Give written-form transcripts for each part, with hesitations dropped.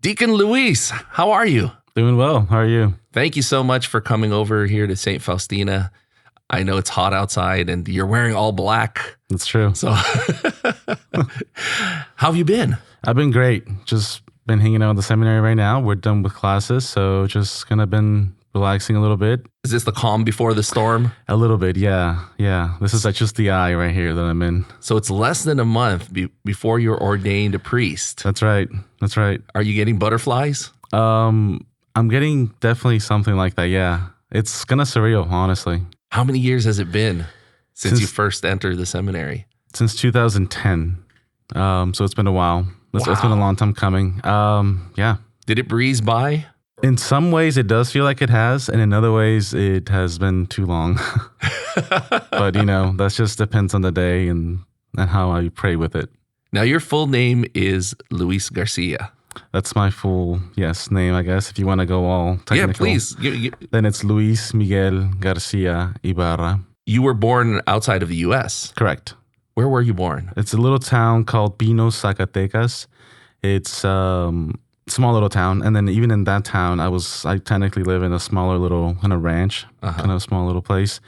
Deacon Luis, how are you? Doing well. How are you? Thank you so much for coming over here to St. Faustina. I know it's hot outside and you're wearing all black. That's true. So how have you been? I've been great. Just been hanging out at the seminary right now. We're done with classes, so just kind of been relaxing a little bit. Is this the calm before the storm? A little bit, yeah. This is like just the eye right here that I'm in. So it's less than a month before you're ordained a priest. That's right. Are you getting butterflies? I'm getting definitely something like that, yeah. It's kind of surreal, honestly. How many years has it been since you first entered the seminary? Since 2010. So it's been a while. It's been a long time coming. Yeah. Did it breeze by? In some ways, it does feel like it has, and in other ways, it has been too long. But, that just depends on the day and how I pray with it. Now, your full name is Luis Garcia. That's my full, name, I guess, if you want to go all technical. Yeah, please. Then it's Luis Miguel Garcia Ibarra. You were born outside of the U.S.? Correct. Where were you born? It's a little town called Pinos, Zacatecas. It's small little town, and then even in that town, I technically live in a smaller little kind of ranch, kind of small little place.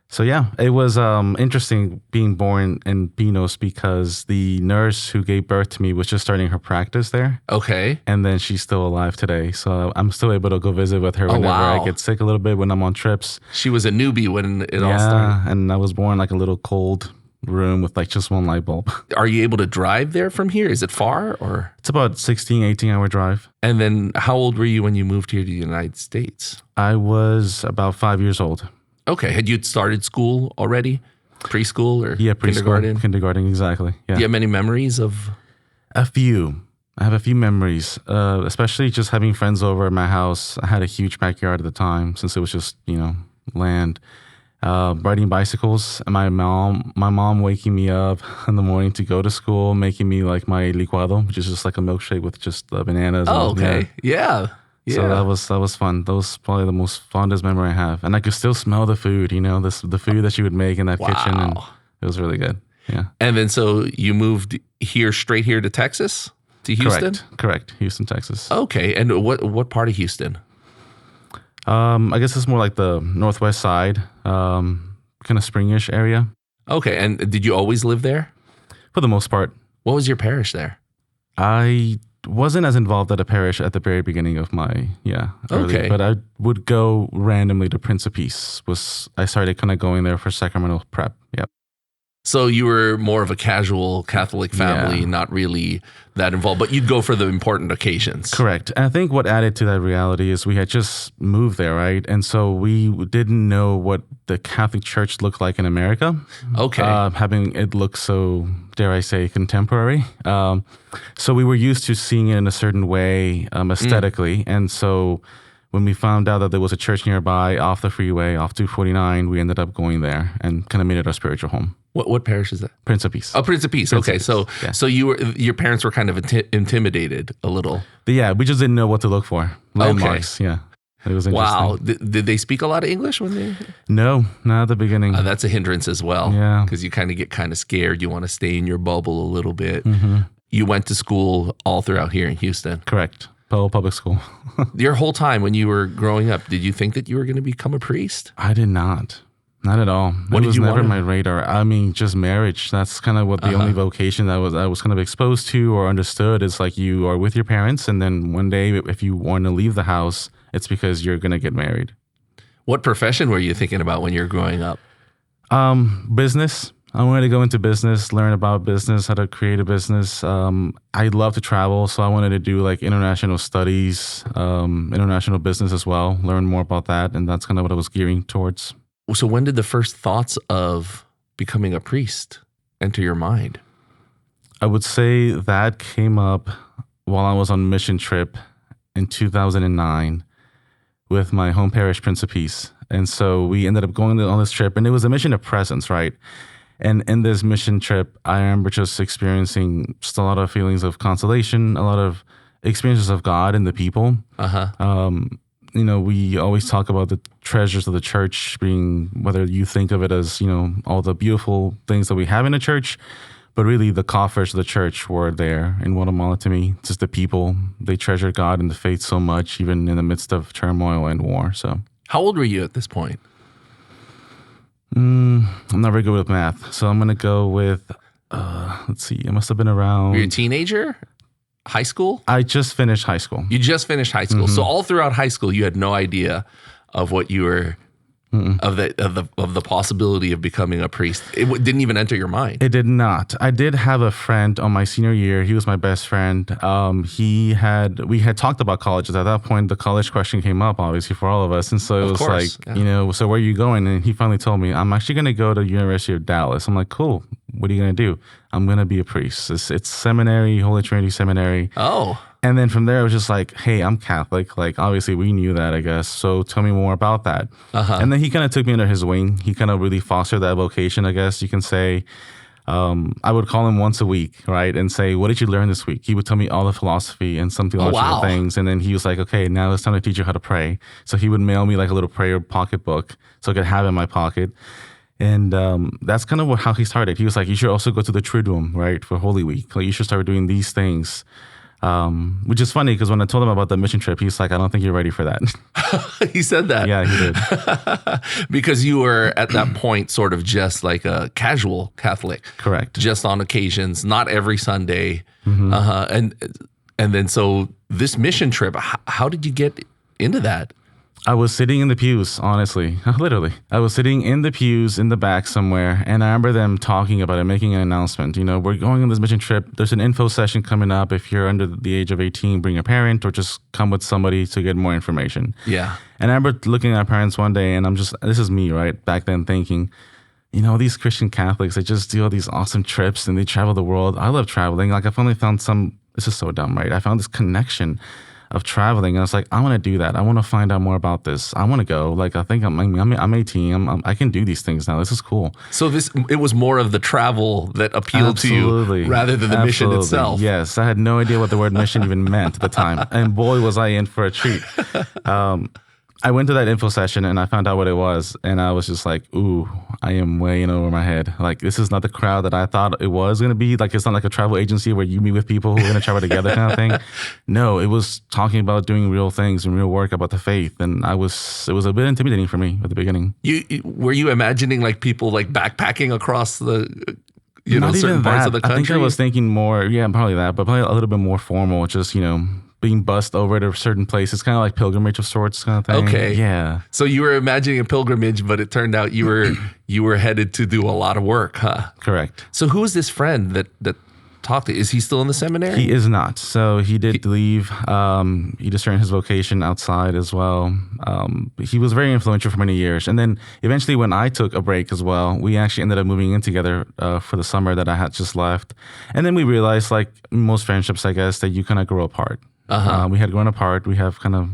So yeah, it was interesting being born in Pinos because the nurse who gave birth to me was just starting her practice there. Okay. And then she's still alive today, so I'm still able to go visit with her whenever I get sick a little bit when I'm on trips. She was a newbie when it all started. Yeah, and I was born like a little cold room with like just one light bulb. Are you able to drive there from here? Is it far or? It's about 18 hour drive. And then how old were you when you moved here to the United States? I was about 5 years old. Okay. Had you started school already? Preschool or preschool, kindergarten, exactly. Yeah. Do you have many memories of? A few. I have a few memories, especially just having friends over at my house. I had a huge backyard at the time since it was just, land. Riding bicycles, and my mom waking me up in the morning to go to school, making me like my licuado, which is just like a milkshake with just bananas. Oh, okay. Yeah. So that was fun. That was probably the most fondest memory I have. And I could still smell the food, the food that she would make in that kitchen. And it was really good. Yeah. And then so you moved straight here to Texas? To Houston? Correct. Houston, Texas. Okay. And what part of Houston? I guess it's more like the northwest side, kind of springish area. Okay. And did you always live there? For the most part. What was your parish there? I wasn't as involved at a parish at the very beginning of my, early, but I would go randomly to Prince of Peace. I started kind of going there for sacramental prep. Yep. So you were more of a casual Catholic family, not really that involved, but you'd go for the important occasions. Correct. And I think what added to that reality is we had just moved there, right? And so we didn't know what the Catholic Church looked like in America. Okay. Having it look so, dare I say, contemporary. So we were used to seeing it in a certain way aesthetically. And so when we found out that there was a church nearby off the freeway, off 249, we ended up going there and kind of made it our spiritual home. What parish is that? Prince of Peace. Oh, Prince of Peace. Okay, so your parents were kind of intimidated a little. But yeah, we just didn't know what to look for. Landmarks. Okay. Yeah, it was interesting. Wow, did they speak a lot of English when they? No, not at the beginning. That's a hindrance as well. Yeah, because you kind of get kind of scared. You want to stay in your bubble a little bit. Mm-hmm. You went to school all throughout here in Houston. Correct. Public school. Your whole time when you were growing up, did you think that you were going to become a priest? I did not. Not at all. It was never my radar. I mean, just marriage. That's kind of what the only vocation that I was kind of exposed to or understood is like you are with your parents, and then one day if you want to leave the house, it's because you're going to get married. What profession were you thinking about when you were growing up? Business. I wanted to go into business, learn about business, how to create a business. I love to travel, so I wanted to do like international studies, international business as well, learn more about that, and that's kind of what I was gearing towards. So when did the first thoughts of becoming a priest enter your mind? I would say that came up while I was on mission trip in 2009 with my home parish, Prince of Peace. And so we ended up going on this trip, and it was a mission of presence, right? And in this mission trip, I remember just experiencing just a lot of feelings of consolation, a lot of experiences of God and the people. We always talk about the treasures of the church being, whether you think of it as, all the beautiful things that we have in a church, But really, the coffers of the church were there in Guatemala to me. Just the people. They treasure God and the faith so much, even in the midst of turmoil and war. So, how old were you at this point? I'm not very good with math. So I'm going to go with, let's see, it must have been around... Were you a teenager? High school? I just finished high school. You just finished high school. So all throughout high school, you had no idea of what you were... of the possibility of becoming a priest. It didn't even enter your mind. It did not. I did have a friend on my senior year. He was my best friend. We had talked about colleges. At that point, the college question came up, obviously, for all of us. And so it was so where are you going? And he finally told me, I'm actually going to go to University of Dallas. I'm like, cool. What are you going to do? I'm going to be a priest. It's seminary, Holy Trinity Seminary. Oh. And then from there, it was just like, hey, I'm Catholic. Like, obviously, we knew that, I guess. So tell me more about that. And then he kind of took me under his wing. He kind of really fostered that vocation, I guess you can say. I would call him once a week, right? And say, what did you learn this week? He would tell me all the philosophy and some theological things. And then he was like, okay, now it's time to teach you how to pray. So he would mail me like a little prayer pocketbook so I could have it in my pocket. And that's kind of how he started. He was like, you should also go to the Triduum, right, for Holy Week. Like, you should start doing these things. Which is funny because when I told him about the mission trip, he's like, I don't think you're ready for that. He said that? Yeah, he did. Because you were at that point sort of just like a casual Catholic. Correct. Just on occasions, not every Sunday. And then so this mission trip, how did you get into that? I was sitting in the pews, honestly, literally. I was sitting in the pews in the back somewhere, and I remember them talking about it, making an announcement. You know, we're going on this mission trip. There's an info session coming up. If you're under the age of 18, bring a parent or just come with somebody to get more information. Yeah. And I remember looking at parents one day, and this is me, right, back then thinking, you know, these Christian Catholics, they just do all these awesome trips and they travel the world. I love traveling. Like, I finally found this is so dumb, right? I found this connection of traveling, and I was like, I want to do that. I want to find out more about this. I want to go. Like, I think I'm 18. I can do these things now. This is cool. So it was more of the travel that appealed to you rather than the mission itself. Yes, I had no idea what the word mission even meant at the time, and boy, was I in for a treat. I went to that info session and I found out what it was, and I was just like, ooh, I am way in over my head. Like, this is not the crowd that I thought it was going to be. Like, it's not like a travel agency where you meet with people who are going to travel together kind of thing. No, it was talking about doing real things and real work about the faith. And it was a bit intimidating for me at the beginning. Were you imagining like people like backpacking across the certain parts of the country? I think I was thinking more, probably that, but probably a little bit more formal, just, being bussed over to certain places, kind of like pilgrimage of sorts kind of thing. Okay. Yeah. So you were imagining a pilgrimage, but it turned out you were headed to do a lot of work, huh? Correct. So who is this friend that talked to you? Is he still in the seminary? He is not. So he did leave. He discerned his vocation outside as well. He was very influential for many years. And then eventually when I took a break as well, we actually ended up moving in together for the summer that I had just left. And then we realized, like most friendships, I guess, that you kind of grow apart. We had grown apart. We have kind of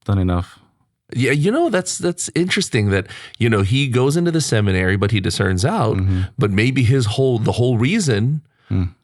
done enough. Yeah, that's interesting that, he goes into the seminary, but he discerns out. But maybe the whole reason,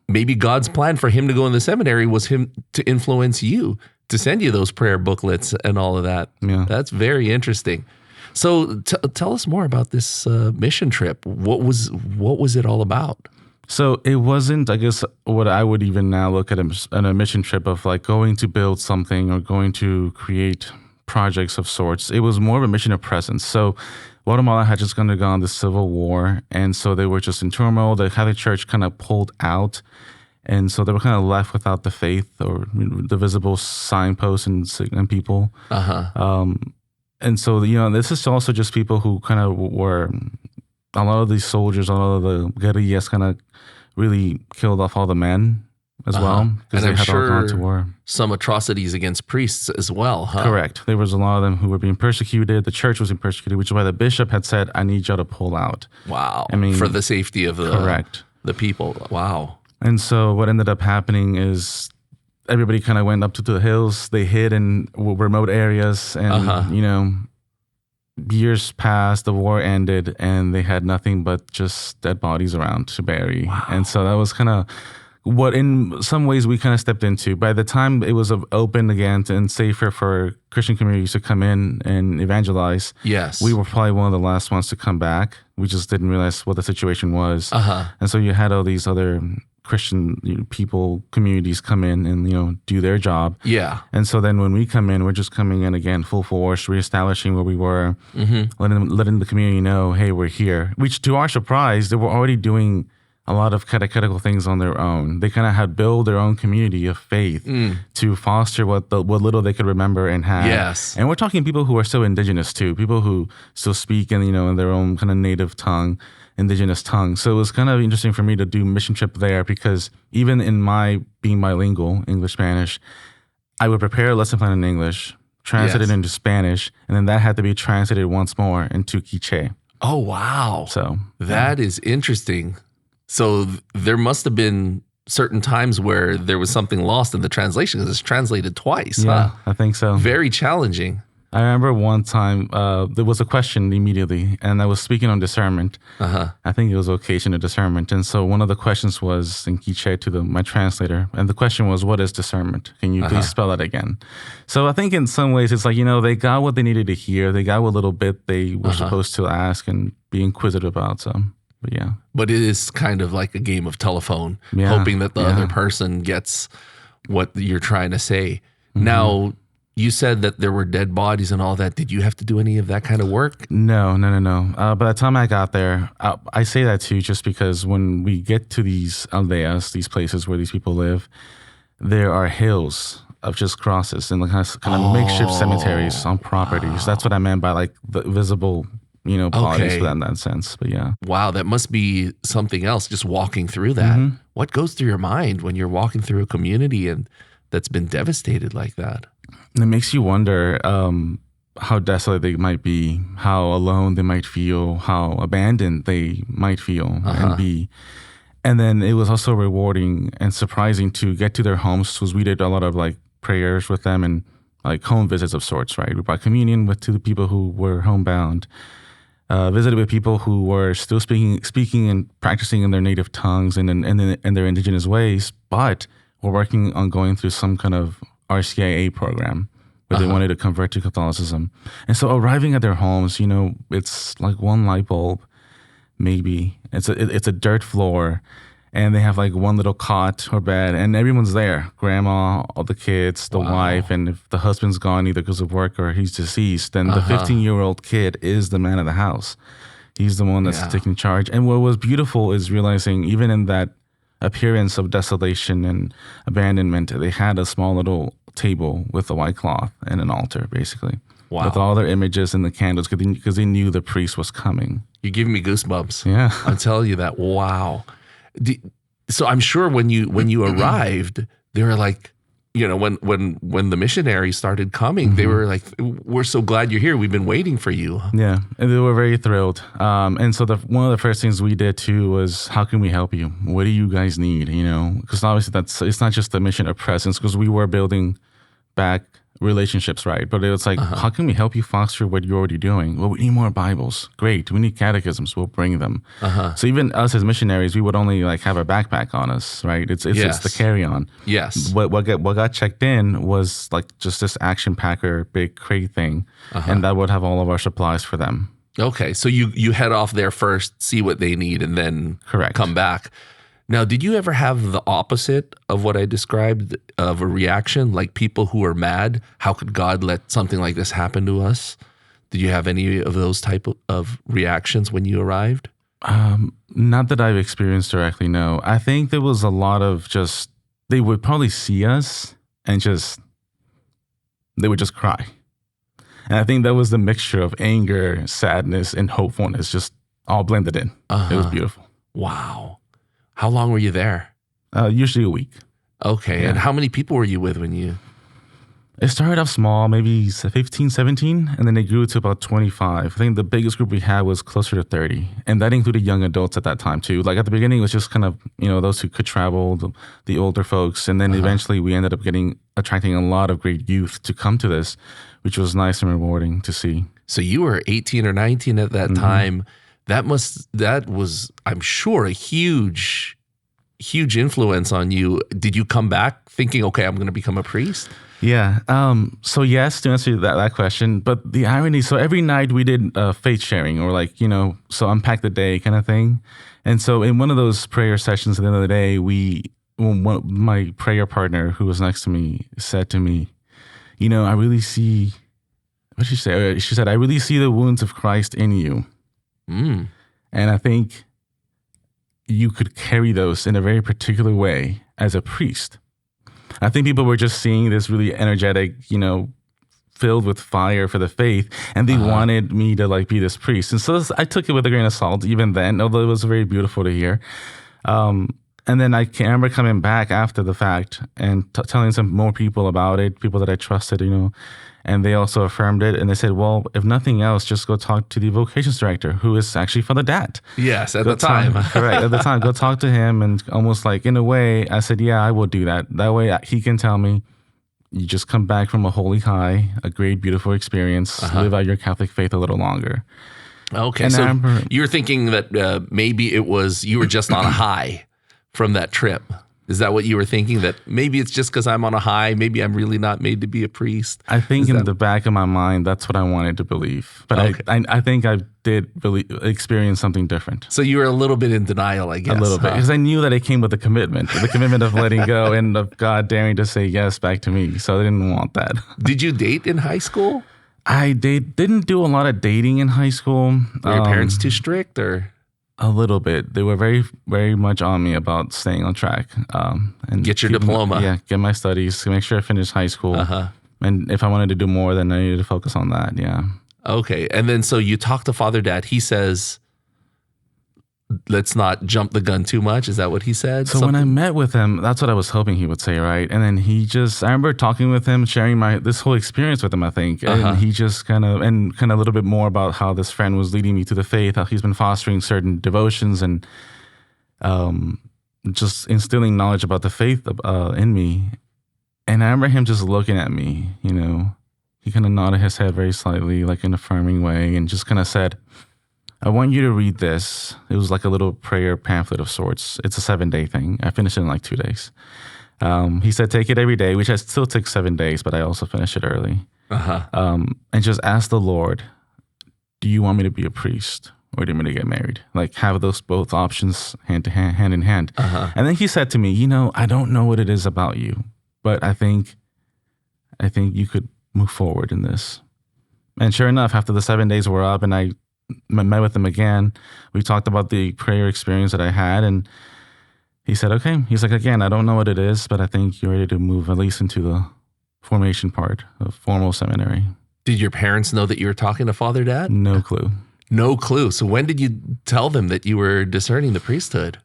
maybe God's plan for him to go in the seminary was him to influence you, to send you those prayer booklets and all of that. Yeah. That's very interesting. So tell us more about this mission trip. What was it all about? So it wasn't, I guess, what I would even now look at a mission trip of like going to build something or going to create projects of sorts. It was more of a mission of presence. So Guatemala had just undergone the civil war, and so they were just in turmoil. The Catholic Church kind of pulled out, and so they were kind of left without the faith or the visible signposts and people. And so, this is also just people who kind of were, a lot of these soldiers, a lot of the guerrillas kind of really killed off all the men as well, because they had all gone to war. Some atrocities against priests as well, huh? Correct. There was a lot of them who were being persecuted. The church was being persecuted, which is why the bishop had said, I need y'all to pull out. Wow. I mean, for the safety of the people. Wow. And so what ended up happening is everybody kind of went up to the hills. They hid in remote areas, and, years passed, the war ended, and they had nothing but just dead bodies around to bury. Wow. And so that was kind of what in some ways we kind of stepped into. By the time it was open again and safer for Christian communities to come in and evangelize, yes, we were probably one of the last ones to come back. We just didn't realize what the situation was. And so you had all these other Christian people, communities come in and, do their job. Yeah. And so then when we come in, we're just coming in again, full force, reestablishing where we were, letting the community know, hey, we're here. Which to our surprise, they were already doing a lot of catechetical things on their own. They kind of had built their own community of faith to foster what little they could remember and have. Yes. And we're talking people who are still indigenous too, people who still speak in their own kind of native tongue, indigenous tongue. So it was kind of interesting for me to do mission trip there because even in my being bilingual, English, Spanish, I would prepare a lesson plan in English, translate it into Spanish, and then that had to be translated once more into Quiche. Oh, wow. So that is interesting. So there must have been certain times where there was something lost in the translation because it's translated twice. Yeah, huh? I think so. Very challenging. I remember one time there was a question immediately, and I was speaking on discernment. I think it was occasion of discernment. And so one of the questions was in Quiche to my translator. And the question was, what is discernment? Can you please spell that again? So I think in some ways it's like, they got what they needed to hear. They got what little bit they were supposed to ask and be inquisitive about. So. But yeah. But it is kind of like a game of telephone, hoping that the other person gets what you're trying to say. Now, you said that there were dead bodies and all that. Did you have to do any of that kind of work? No. By the time I got there, I say that too just because when we get to these aldeas, these places where these people live, there are hills of just crosses and kind of makeshift cemeteries on properties. Wow. That's what I meant by like the visible bodies in that sense. But yeah. Wow, that must be something else, just walking through that. What goes through your mind when you're walking through a community and that's been devastated like that? It makes you wonder how desolate they might be, how alone they might feel, how abandoned they might feel and be. And then it was also rewarding and surprising to get to their homes because we did a lot of like prayers with them and like home visits of sorts, right? We brought communion to the people who were homebound. Visited with people who were still speaking and practicing in their native tongues and in their indigenous ways, but were working on going through some kind of RCIA program where they wanted to convert to Catholicism. And so arriving at their homes, it's like one light bulb, maybe. It's a dirt floor, and they have like one little cot or bed, and everyone's there. Grandma, all the kids, the wife, and if the husband's gone either because of work or he's deceased, then the 15-year-old kid is the man of the house. He's the one that's taking charge. And what was beautiful is realizing even in that appearance of desolation and abandonment, they had a small little table with a white cloth and an altar, basically. Wow. With all their images and the candles because they knew the priest was coming. You're giving me goosebumps. Yeah. I'm telling you that. Wow. So I'm sure when you arrived, they were like, when the missionaries started coming, they were like, "We're so glad you're here. We've been waiting for you." Yeah, and they were very thrilled. And so one of the first things we did too was, how can we help you? What do you guys need? Because obviously it's not just the mission of presence, because we were building back relationships, right? But it's like, how can we help you foster what you're already doing? Well, we need more Bibles. Great. We need catechisms. We'll bring them. So even us as missionaries, we would only like have a backpack on us, right? It's the carry-on. Yes. What got checked in was like just this action packer, big crate thing, and that would have all of our supplies for them. Okay, so you head off there first, see what they need, and then come back. Now, did you ever have the opposite of what I described of a reaction, like people who are mad? How could God let something like this happen to us? Did you have any of those type of reactions when you arrived? Not that I've experienced directly, no. I think there was a lot of just, they would probably see us and they would just cry. And I think that was the mixture of anger, sadness, and hopefulness, just all blended in. It was beautiful. Wow. How long were you there? Usually a week. Okay. Yeah. And how many people were you with when you... It started off small, maybe 15, 17, and then it grew to about 25. I think the biggest group we had was closer to 30. And that included young adults at that time too. Like at the beginning, it was just kind of, those who could travel, the older folks. And then eventually we ended up attracting a lot of great youth to come to this, which was nice and rewarding to see. So you were 18 or 19 at that time. That was, I'm sure, a huge huge influence on you. Did you come back thinking, okay, I'm going to become a priest? Yeah. So yes, to answer that question, but the irony, so every night we did faith sharing or like, so unpack the day kind of thing. And so in one of those prayer sessions at the end of the day, my prayer partner who was next to me said to me, I really see, what did she say? She said, I really see the wounds of Christ in you. And I think you could carry those in a very particular way as a priest. I think people were just seeing this really energetic, filled with fire for the faith, and they wanted me to like be this priest. And so I took it with a grain of salt even then, although it was very beautiful to hear. And then I remember coming back after the fact and telling some more people about it, people that I trusted, and they also affirmed it. And they said, well, if nothing else, just go talk to the vocations director, who is actually Father Dat. Yes, at the time. Correct. At the time, go talk to him. And almost like in a way, I said, yeah, I will do that. That way he can tell me, you just come back from a holy high, a great, beautiful experience, live out your Catholic faith a little longer. Okay. And so you're thinking that maybe you were just on a high from that trip. Is that what you were thinking? That maybe it's just because I'm on a high. Maybe I'm really not made to be a priest. I think in the back of my mind, that's what I wanted to believe. But I think I did experience something different. So you were a little bit in denial, I guess. A little bit. Because I knew that it came with a commitment. The commitment of letting go and of God daring to say yes back to me. So I didn't want that. Did you date in high school? I didn't do a lot of dating in high school. Were your parents too strict or? A little bit. They were very, very much on me about staying on track. And get your diploma. Get my studies, make sure I finish high school. And if I wanted to do more, then I needed to focus on that. Yeah. Okay. And then so you talk to Father Dat. He says, let's not jump the gun too much. Is that what he said? So when I met with him, that's what I was hoping he would say, right? And then I remember talking with him, sharing this whole experience with him, I think. And he just kind of a little bit more about how this friend was leading me to the faith, how he's been fostering certain devotions and just instilling knowledge about the faith in me. And I remember him just looking at me, he kind of nodded his head very slightly, like in an affirming way, and just kind of said, I want you to read this. It was like a little prayer pamphlet of sorts. It's a 7-day thing. I finished it in like 2 days. He said, take it every day, which I still took 7 days, but I also finished it early. And just ask the Lord, do you want me to be a priest or do you want me to get married? Like have those both options hand in hand. And then he said to me, I don't know what it is about you, but I think you could move forward in this. And sure enough, after the 7 days were up and I met with him again, we talked about the prayer experience that I had, and he said, okay. He's like, again, I don't know what it is, but I think you're ready to move at least into the formation part of formal seminary. Did your parents know that you were talking to Father Dat? No clue. No clue. So when did you tell them that you were discerning the priesthood?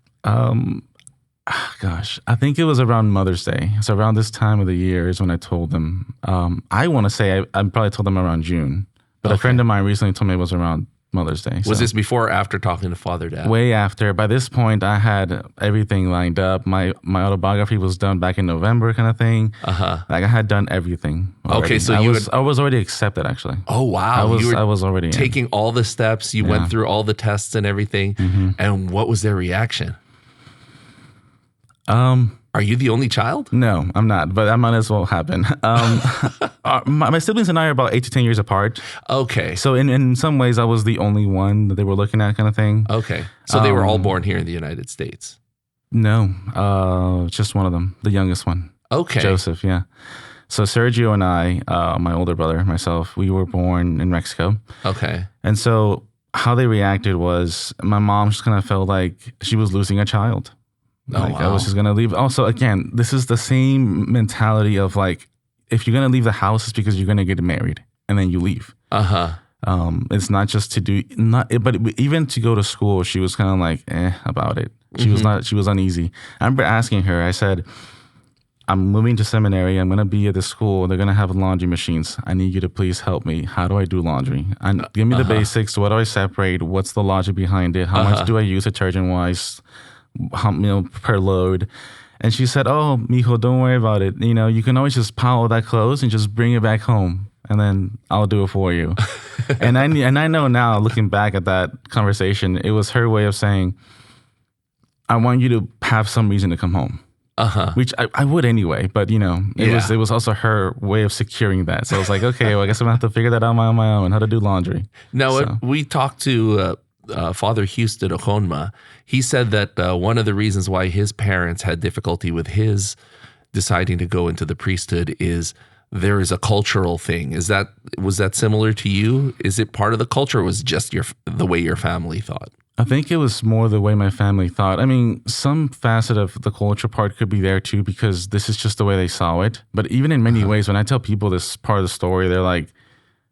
Gosh, I think it was around Mother's Day. So around this time of the year is when I told them. I want to say I probably told them around June, but a friend of mine recently told me it was around Mother's Day. Was this before or after talking to Father Dat? Way after. By this point, I had everything lined up. My autobiography was done back in November, kind of thing. Like I had done everything already. Okay, so I was already accepted, actually. Oh wow! I was already taking all the steps. You went through all the tests and everything. And what was their reaction? Are you the only child? No, I'm not, but that might as well happen. My siblings and I are about 8 to 10 years apart. Okay. So in some ways, I was the only one that they were looking at, kind of thing. Okay. So they were all born here in the United States? No, just one of them, the youngest one. Okay. Joseph, yeah. So Sergio and I, my older brother, myself, we were born in Mexico. Okay. And so how they reacted was my mom just kind of felt like she was losing a child. I was just going to leave. Also, again, this is the same mentality of like, if you're going to leave the house, it's because you're going to get married and then you leave. It's not just to do, but even to go to school, she was kind of like, about it. She was uneasy. I remember asking her, I said, I'm moving to seminary. I'm going to be at the school. They're going to have laundry machines. I need you to please help me. How do I do laundry? And give me the basics. What do I separate? What's the logic behind it? How much do I use detergent-wise? Per load. And she said, oh, mijo, don't worry about it. You can always just pile that clothes and just bring it back home and then I'll do it for you. and I know now, looking back at that conversation, it was her way of saying, I want you to have some reason to come home. Which I would anyway, but it was also her way of securing that. So I was like, okay, well, I guess I'm gonna have to figure that out on my own, how to do laundry. Now, we talked to Father Houston Okonma. He said that one of the reasons why his parents had difficulty with his deciding to go into the priesthood is there is a cultural thing. Was that similar to you? Is it part of the culture, or was it just the way your family thought? I think it was more the way my family thought. I mean, some facet of the culture part could be there too, because this is just the way they saw it. But even in many ways, when I tell people this part of the story, they're like,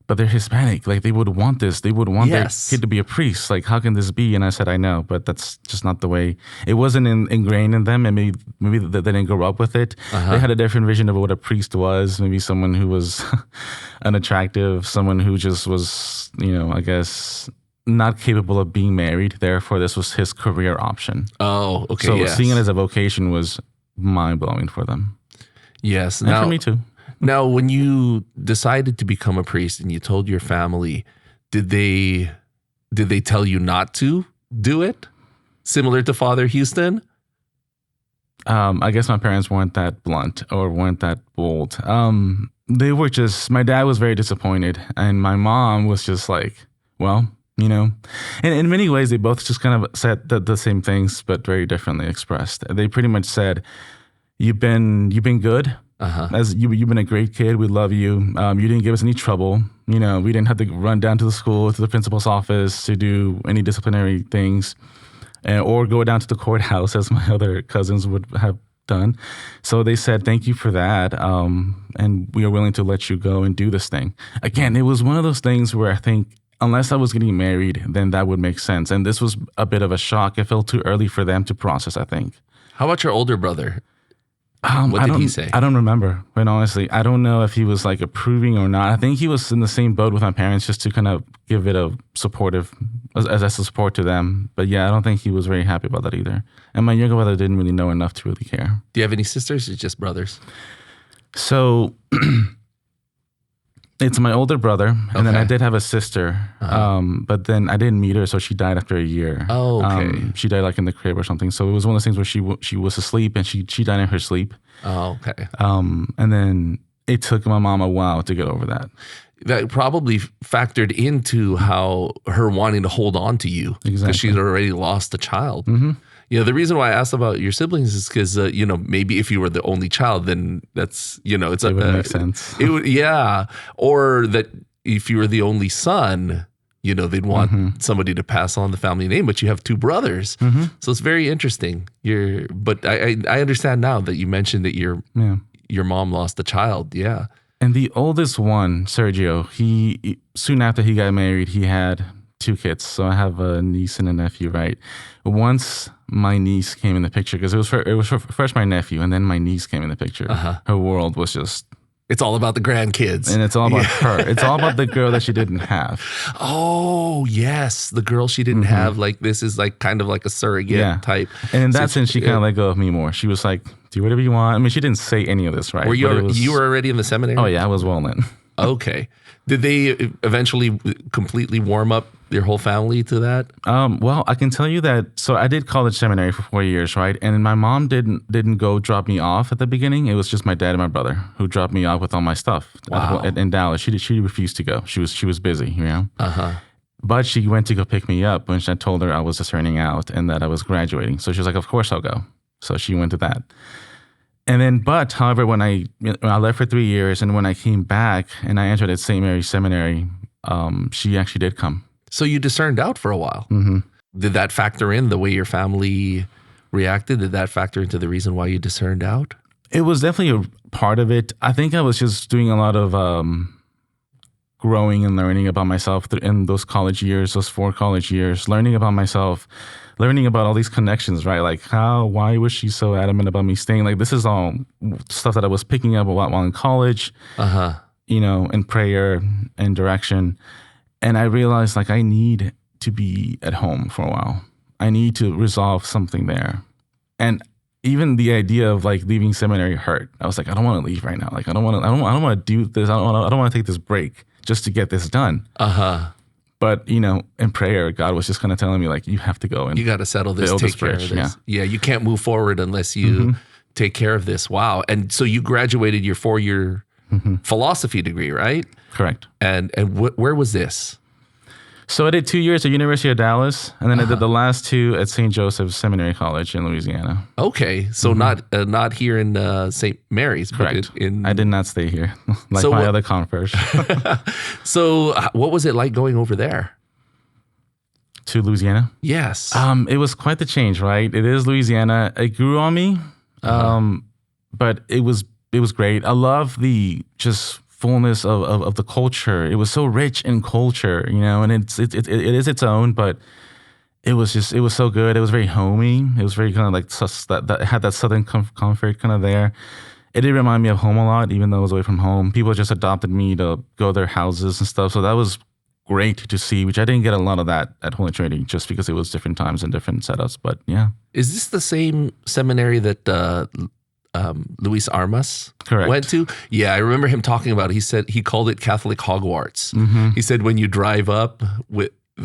but they're Hispanic. Like, they would want this. They would want their kid to be a priest. Like, how can this be? And I said, I know, but that's just not the way. It wasn't ingrained in them, and maybe they didn't grow up with it. They had a different vision of what a priest was. Maybe someone who was unattractive, someone who just was, I guess, not capable of being married. Therefore, this was his career option. Oh, okay. So seeing it as a vocation was mind-blowing for them. Yes. And for me too. Now, when you decided to become a priest and you told your family, did they tell you not to do it? Similar to Father Houston? I guess my parents weren't that blunt or weren't that bold. They were just, my dad was very disappointed, and my mom was just like, well, and in many ways, they both just kind of said the same things, but very differently expressed. They pretty much said, "You've been good. As you've been a great kid. We love you. You didn't give us any trouble. We didn't have to run down to the school, to the principal's office to do any disciplinary things, or go down to the courthouse as my other cousins would have done. So they said, thank you for that, and we are willing to let you go and do this thing." Again, it was one of those things where I think, unless I was getting married, then that would make sense. And this was a bit of a shock. It felt too early for them to process, I think. How about your older brother? What did he say? I don't remember, but honestly, I don't know if he was like approving or not. I think he was in the same boat with my parents, just to kind of give it a supportive, as a support to them. But yeah, I don't think he was very happy about that either. And my younger brother didn't really know enough to really care. Do you have any sisters or just brothers? So it's my older brother, and then I did have a sister, but then I didn't meet her, so she died after a year. Oh, okay. She died like in the crib or something. So it was one of those things where she was asleep, and she died in her sleep. Oh, okay. And then it took my mom a while to get over that. That probably factored into how her wanting to hold on to you, because she'd already lost a child. Mm-hmm. The reason why I asked about your siblings is because, maybe if you were the only child, then that's, it's it would make sense. It would, yeah. Or that if you were the only son, they'd want somebody to pass on the family name, but you have two brothers. Mm-hmm. So it's very interesting. But I understand now that you mentioned that your mom lost a child. Yeah. And the oldest one, Sergio, he soon after he got married, he had 2 kids. So I have a niece and a nephew, right? Once my niece came in the picture, because it was first my nephew, and then my niece came in the picture. Her world was just... It's all about the grandkids. And it's all about her. It's all about the girl that she didn't have. Oh, yes. The girl she didn't have. Like, this is like kind of like a surrogate type. And in that sense, she kind of let go of me more. She was like, do whatever you want. I mean, she didn't say any of this, right? Were you were already in the seminary? Oh, yeah. I was well in. Okay. Did they eventually completely warm up your whole family to that? Well, I can tell you that. So I did college seminary for 4 years, right? And my mom didn't go drop me off at the beginning. It was just my dad and my brother who dropped me off with all my stuff. Wow. In Dallas. She refused to go. She was busy, But she went to go pick me up when I told her I was discerning out and that I was graduating. So she was like, of course I'll go. So she went to that. And then, however, when I left for 3 years, and when I came back and I entered at St. Mary's Seminary, she actually did come. So you discerned out for a while. Mm-hmm. Did that factor in the way your family reacted? Did that factor into the reason why you discerned out? It was definitely a part of it. I think I was just doing a lot of growing and learning about myself in those college years, those 4 college years, learning about myself, learning about all these connections, right? Like why was she so adamant about me staying? Like, this is all stuff that I was picking up while in college, in prayer and direction. And I realized, like, I need to be at home for a while. I need to resolve something there. And even the idea of like leaving seminary hurt. I was like, I don't want to leave right now. Like, I don't want to do this. I don't want to take this break just to get this done. But, in prayer, God was just kind of telling me, like, you have to go and you got to settle this, build take this care bridge. of this. Yeah, you can't move forward unless you take care of this. Wow. And so you graduated your 4-year philosophy degree, right? Correct. And where was this? So I did 2 years at University of Dallas, and then I did the last 2 at St. Joseph's Seminary College in Louisiana. Okay, so not here in St. Mary's, Correct. but in I did not stay here, like So my what- other converts. So what was it like going over there? To Louisiana. Yes. It was quite the change, right? It is Louisiana. It grew on me, but it was great. I love the just fullness of the culture. It was so rich in culture, and it is its own, but it was so good. It was very homey. It was very kind of like that had that southern comfort kind of there. It did remind me of home a lot, even though I was away from home. People just adopted me to go to their houses and stuff. So that was great to see, which I didn't get a lot of that at Holy Trinity just because it was different times and different setups. But yeah. Is this the same seminary that Luis Armas Correct. went to? Yeah, I remember him talking about it. He said he called it Catholic Hogwarts. He said when you drive up,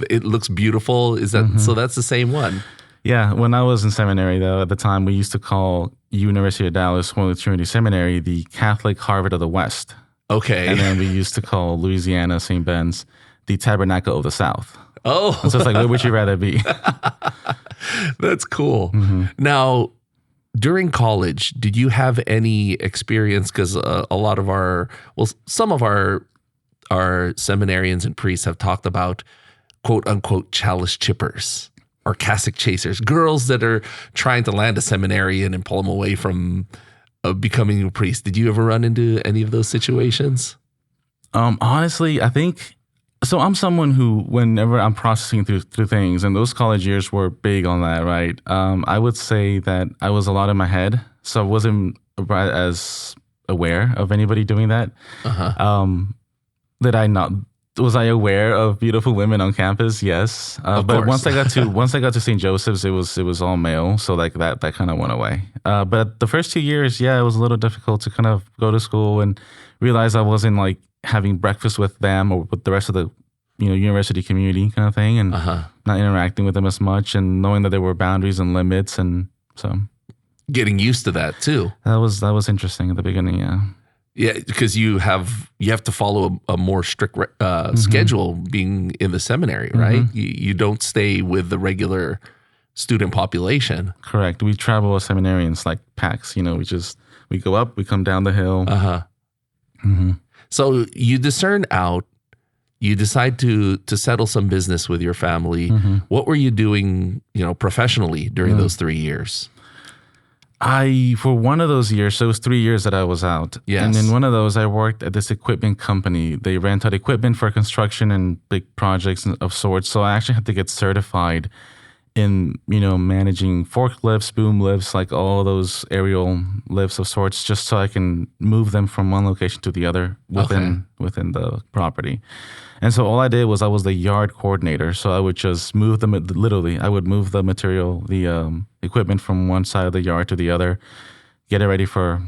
it looks beautiful. Is that so? That's the same one. Yeah. When I was in seminary, though, at the time, we used to call University of Dallas Holy Trinity Seminary the Catholic Harvard of the West. Okay. And then we used to call Louisiana St. Ben's the Tabernacle of the South. Oh, So it's like, where would you rather be? that's cool. Now, during college, did you have any experience? Because a lot of some of our seminarians and priests have talked about quote unquote chalice chippers or cassock chasers, girls that are trying to land a seminarian and pull them away from becoming a priest. Did you ever run into any of those situations? Honestly, I think so. I'm someone who, whenever I'm processing through things, and those college years were big on that, right? I would say that I was a lot in my head, so I wasn't as aware of anybody doing that. Was I aware of beautiful women on campus? Yes, Of but course. once I got to St. Joseph's, it was all male, so like that kind of went away. But the first 2 years, yeah, it was a little difficult to kind of go to school and realize I wasn't like having breakfast with them or with the rest of the university community kind of thing, and not interacting with them as much, and knowing that there were boundaries and limits, and so Getting used to that too. that was interesting at the beginning. Yeah. Yeah, because you have to follow a more strict schedule being in the seminary, right? You don't stay with the regular student population. Correct. We travel as seminarians like packs. We go up, we come down the hill. So you discern out. You decide to settle some business with your family. What were you doing, professionally during those 3 years? For one of those years, so it was 3 years that I was out. Yes. And in one of those, I worked at this equipment company. They rent out equipment for construction and big projects of sorts. So I actually had to get certified in, managing forklifts, boom lifts, like all those aerial lifts of sorts, just so I can move them from one location to the other within the property. And so all I did was I was the yard coordinator. So I would just move them, literally, I would move the material, the equipment from one side of the yard to the other, get it ready for,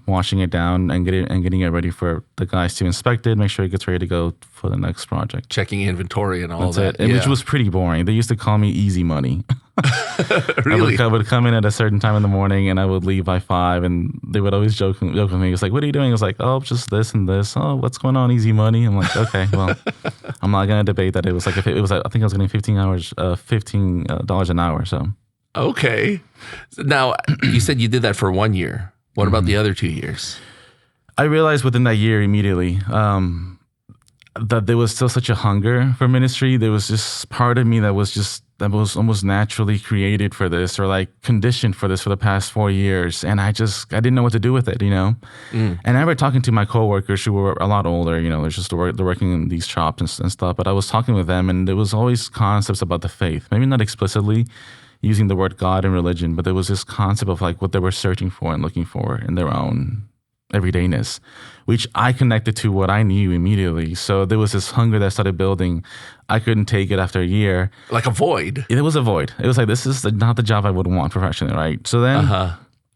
washing it down and getting it ready for the guys to inspect it, make sure it gets ready to go for the next project. Checking inventory and all That's that. it. And which was pretty boring. They used to call me easy money. Really? I would come in at a certain time in the morning and I would leave by 5, and they would always joke with me. It's like, what are you doing? It's like, oh, just this and this. Oh, what's going on? Easy money. I'm like, okay, well, I'm not going to debate that. It was like, if it was, I think I was getting $15 an hour. So. Okay. Now, you said you did that for 1 year. What about the other 2 years? I realized within that year immediately that there was still such a hunger for ministry. There was just part of me that was almost naturally created for this, or like conditioned for this for the past 4 years. And I didn't know what to do with it, And I remember talking to my coworkers who were a lot older, they're working in these shops and stuff. But I was talking with them, and there was always concepts about the faith, maybe not explicitly using the word God and religion, but there was this concept of like what they were searching for and looking for in their own everydayness, which I connected to what I knew immediately. So there was this hunger that started building. I couldn't take it after a year. Like a void. It was a void. It was like, this is not the job I would want professionally, right? So then,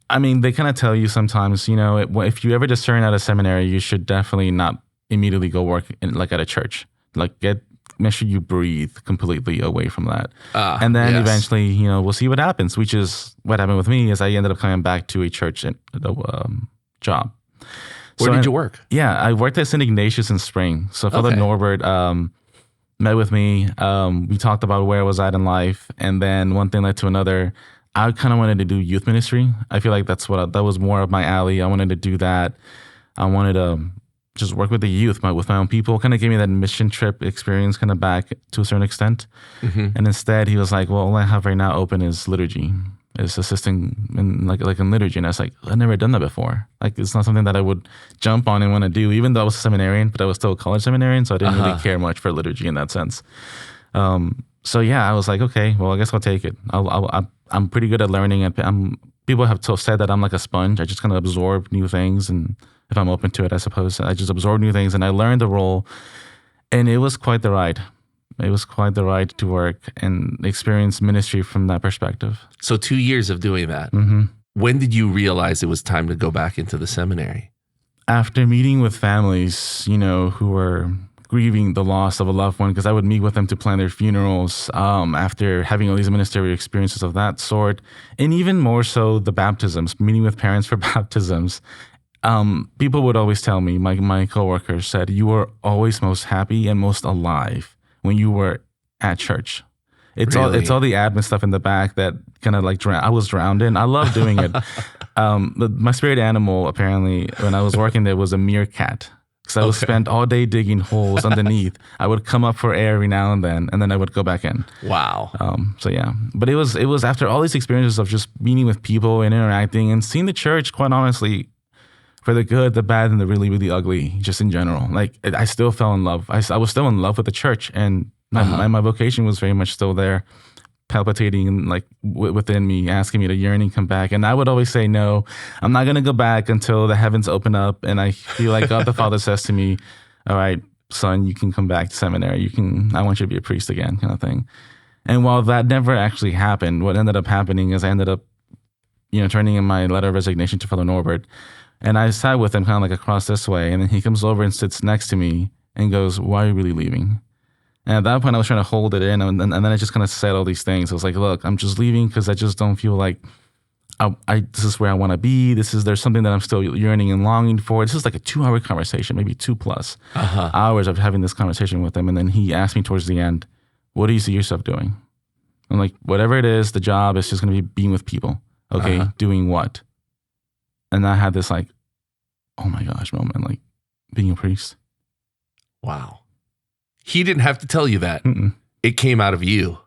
I mean, they kind of tell you sometimes, if you ever discern at a seminary, you should definitely not immediately go work at a church. Like get make sure you breathe completely away from that. And then eventually, we'll see what happens, which is what happened with me is I ended up coming back to a church job. Where did you work? Yeah, I worked at St. Ignatius in Spring. So Father Norbert met with me. We talked about where I was at in life. And then one thing led to another. I kind of wanted to do youth ministry. I feel like that was more of my alley. I wanted to do that. I wanted to just work with the youth, with my own people. Kind of gave me that mission trip experience kind of back to a certain extent. Mm-hmm. And instead he was like, well, all I have right now open is liturgy, is assisting in like in liturgy. And I was like, I've never done that before. Like, it's not something that I would jump on and want to do, even though I was a seminarian, but I was still a college seminarian. So I didn't really care much for liturgy in that sense. So yeah, I was like, okay, well, I guess I'll take it. I'm pretty good at learning. And people have said that I'm like a sponge. I just kind of absorb new things. And if I'm open to it, I suppose I just absorb new things and I learned the role, and it was quite the ride. It was quite the ride to work and experience ministry from that perspective. So 2 years of doing that. Mm-hmm. When did you realize it was time to go back into the seminary? After meeting with families, who were grieving the loss of a loved one, because I would meet with them to plan their funerals, after having all these ministerial experiences of that sort, and even more so the baptisms, meeting with parents for baptisms. People would always tell me, my coworkers said, you were always most happy and most alive when you were at church. It's all the admin stuff in the back that kind of like I was drowned in. I love doing it. My spirit animal, apparently, when I was working there, was a meerkat. Because I would spend all day digging holes underneath. I would come up for air every now and then I would go back in. Wow. So yeah, but it was after all these experiences of just meeting with people and interacting and seeing the church, quite honestly, for the good, the bad, and the really, really ugly, just in general. Like, I still fell in love. I was still in love with the church, and my vocation was very much still there, palpitating like within me, asking me to yearning come back. And I would always say, no, I'm not going to go back until the heavens open up and I feel like God the Father says to me, all right, son, you can come back to seminary. I want you to be a priest again, kind of thing. And while that never actually happened, what ended up happening is I ended up, turning in my letter of resignation to Father Norbert. And I sat with him kind of like across this way. And then he comes over and sits next to me and goes, why are you really leaving? And at that point, I was trying to hold it in. And then I just kind of said all these things. I was like, look, I'm just leaving because I just don't feel like this is where I want to be. There's something that I'm still yearning and longing for. This is like a 2-hour conversation, maybe 2+ hours of having this conversation with him. And then he asked me towards the end, what do you see yourself doing? I'm like, whatever it is, the job is just going to be being with people. Okay, doing what? And I had this like, oh my gosh moment, like being a priest. Wow. He didn't have to tell you that. Mm-mm. It came out of you.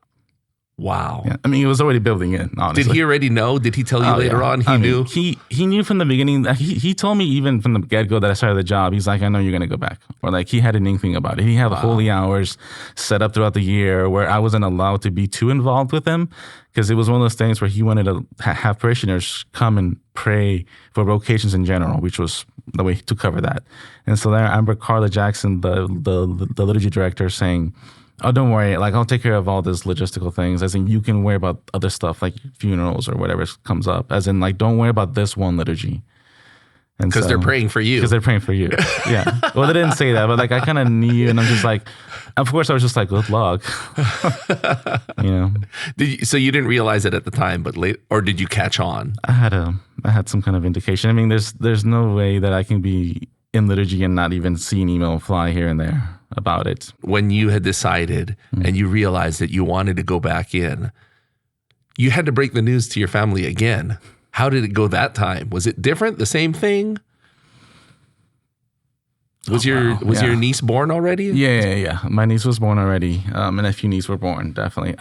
Wow. Yeah. I mean, he was already building it, honestly. Did he already know? Did he tell you later on? He knew? He knew from the beginning. He told me even from the get-go that I started the job, he's like, I know you're going to go back. Or like, he had an inkling about it. He had the holy hours set up throughout the year where I wasn't allowed to be too involved with him, because it was one of those things where he wanted to have parishioners come and pray for vocations in general, which was the way to cover that. And so there, I remember Carla Jackson, the liturgy director, saying, oh, don't worry, like I'll take care of all these logistical things, as in you can worry about other stuff like funerals or whatever comes up, as in like don't worry about this one liturgy. Because they're praying for you. Because they're praying for you. Yeah. Well, they didn't say that, but like I kind of knew, and I'm just like, of course I was just like, good luck. So you didn't realize it at the time, but late, or did you catch on? I had some kind of indication. I mean, there's no way that I can be in liturgy and not even see an email fly here and there about it. When you had decided and you realized that you wanted to go back in, you had to break the news to your family again. How did it go that time? Was it different? The same thing? Was your niece born already? Yeah. My niece was born already, and a few nieces were born, definitely.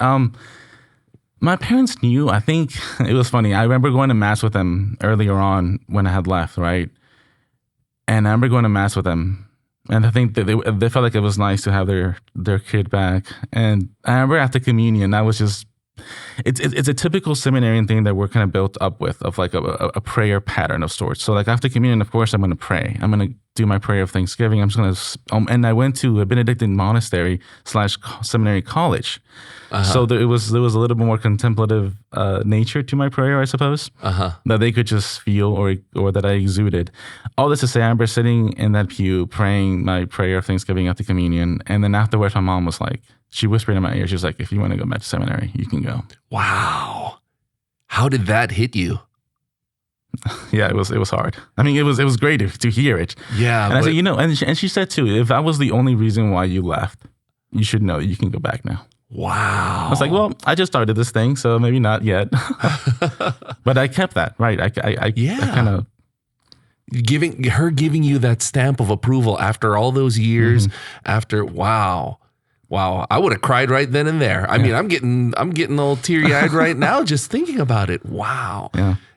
My parents knew. I think it was funny. I remember going to mass with them earlier on when I had left, right? And I remember going to mass with them, and I think that they felt like it was nice to have their kid back. And I remember after communion, it's a typical seminarian thing that we're kind of built up with, of like a prayer pattern of sorts. So like after communion, of course, I'm going to pray. I'm going to do my prayer of Thanksgiving. I'm just going to, and I went to a Benedictine monastery / seminary college. So there was a little bit more contemplative nature to my prayer, I suppose, that they could just feel or that I exuded. All this to say, I remember sitting in that pew praying my prayer of Thanksgiving after communion. And then afterwards, my mom was like, she whispered in my ear, she was like, if you want to go back to seminary, you can go. Wow. How did that hit you? Yeah, it was hard. I mean, it was great to hear it. Yeah. And I said, and she said too, if that was the only reason why you left, you should know you can go back now. Wow. I was like, well, I just started this thing, so maybe not yet. But I kept that, right? I kind of giving you that stamp of approval after all those years, after wow. I would have cried right then and there. I mean, I'm getting all teary-eyed right now just thinking about it. Wow.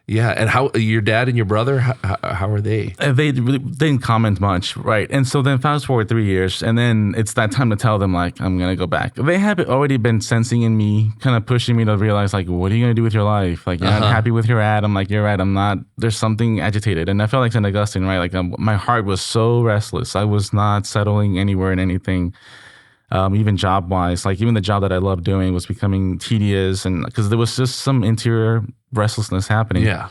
Yeah. And how your dad and your brother, how are they? They really didn't comment much, right? And so then fast forward 3 years, and then it's that time to tell them, like, I'm going to go back. They have already been sensing in me, kind of pushing me to realize, like, what are you going to do with your life? Like, you're not happy with your ad. I'm like, you're right. I'm not. There's something agitated. And I felt like St. Augustine, right? Like, my heart was so restless. I was not settling anywhere in anything. Even job-wise, like even the job that I loved doing was becoming tedious, and because there was just some interior restlessness happening. Yeah.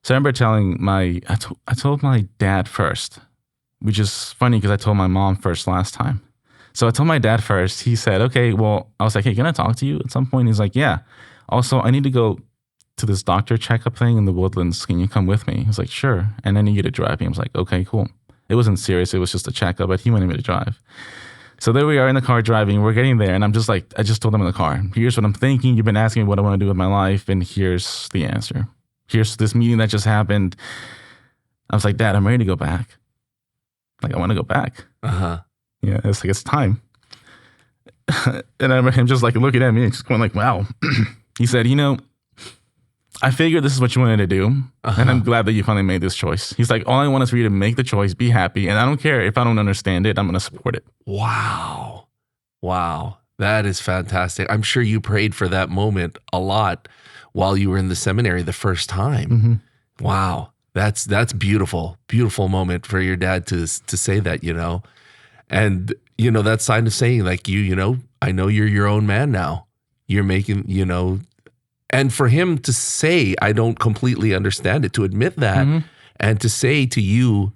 So I remember telling I told my dad first, which is funny because I told my mom first last time. So I told my dad first. He said, okay, well, I was like, hey, can I talk to you at some point? He's like, yeah. Also, I need to go to this doctor checkup thing in the Woodlands. Can you come with me? He was like, sure. And I need you to drive me. I was like, okay, cool. It wasn't serious. It was just a checkup, but he wanted me to drive. So there we are in the car driving. We're getting there. And I'm just like, I just told him in the car, here's what I'm thinking. You've been asking me what I want to do with my life. And here's the answer. Here's this meeting that just happened. I was like, Dad, I'm ready to go back. Like, I want to go back. Yeah, it's like, it's time. And I remember him just like looking at me and just going like, wow. He said, I figured this is what you wanted to do, and I'm glad that you finally made this choice. He's like, all I want is for you to make the choice, be happy, and I don't care if I don't understand it, I'm going to support it. Wow. That is fantastic. I'm sure you prayed for that moment a lot while you were in the seminary the first time. Wow. That's beautiful. Beautiful moment for your dad to say that, And, that sign of saying like I know you're your own man now. You're making, and for him to say, I don't completely understand it, to admit that and to say to you,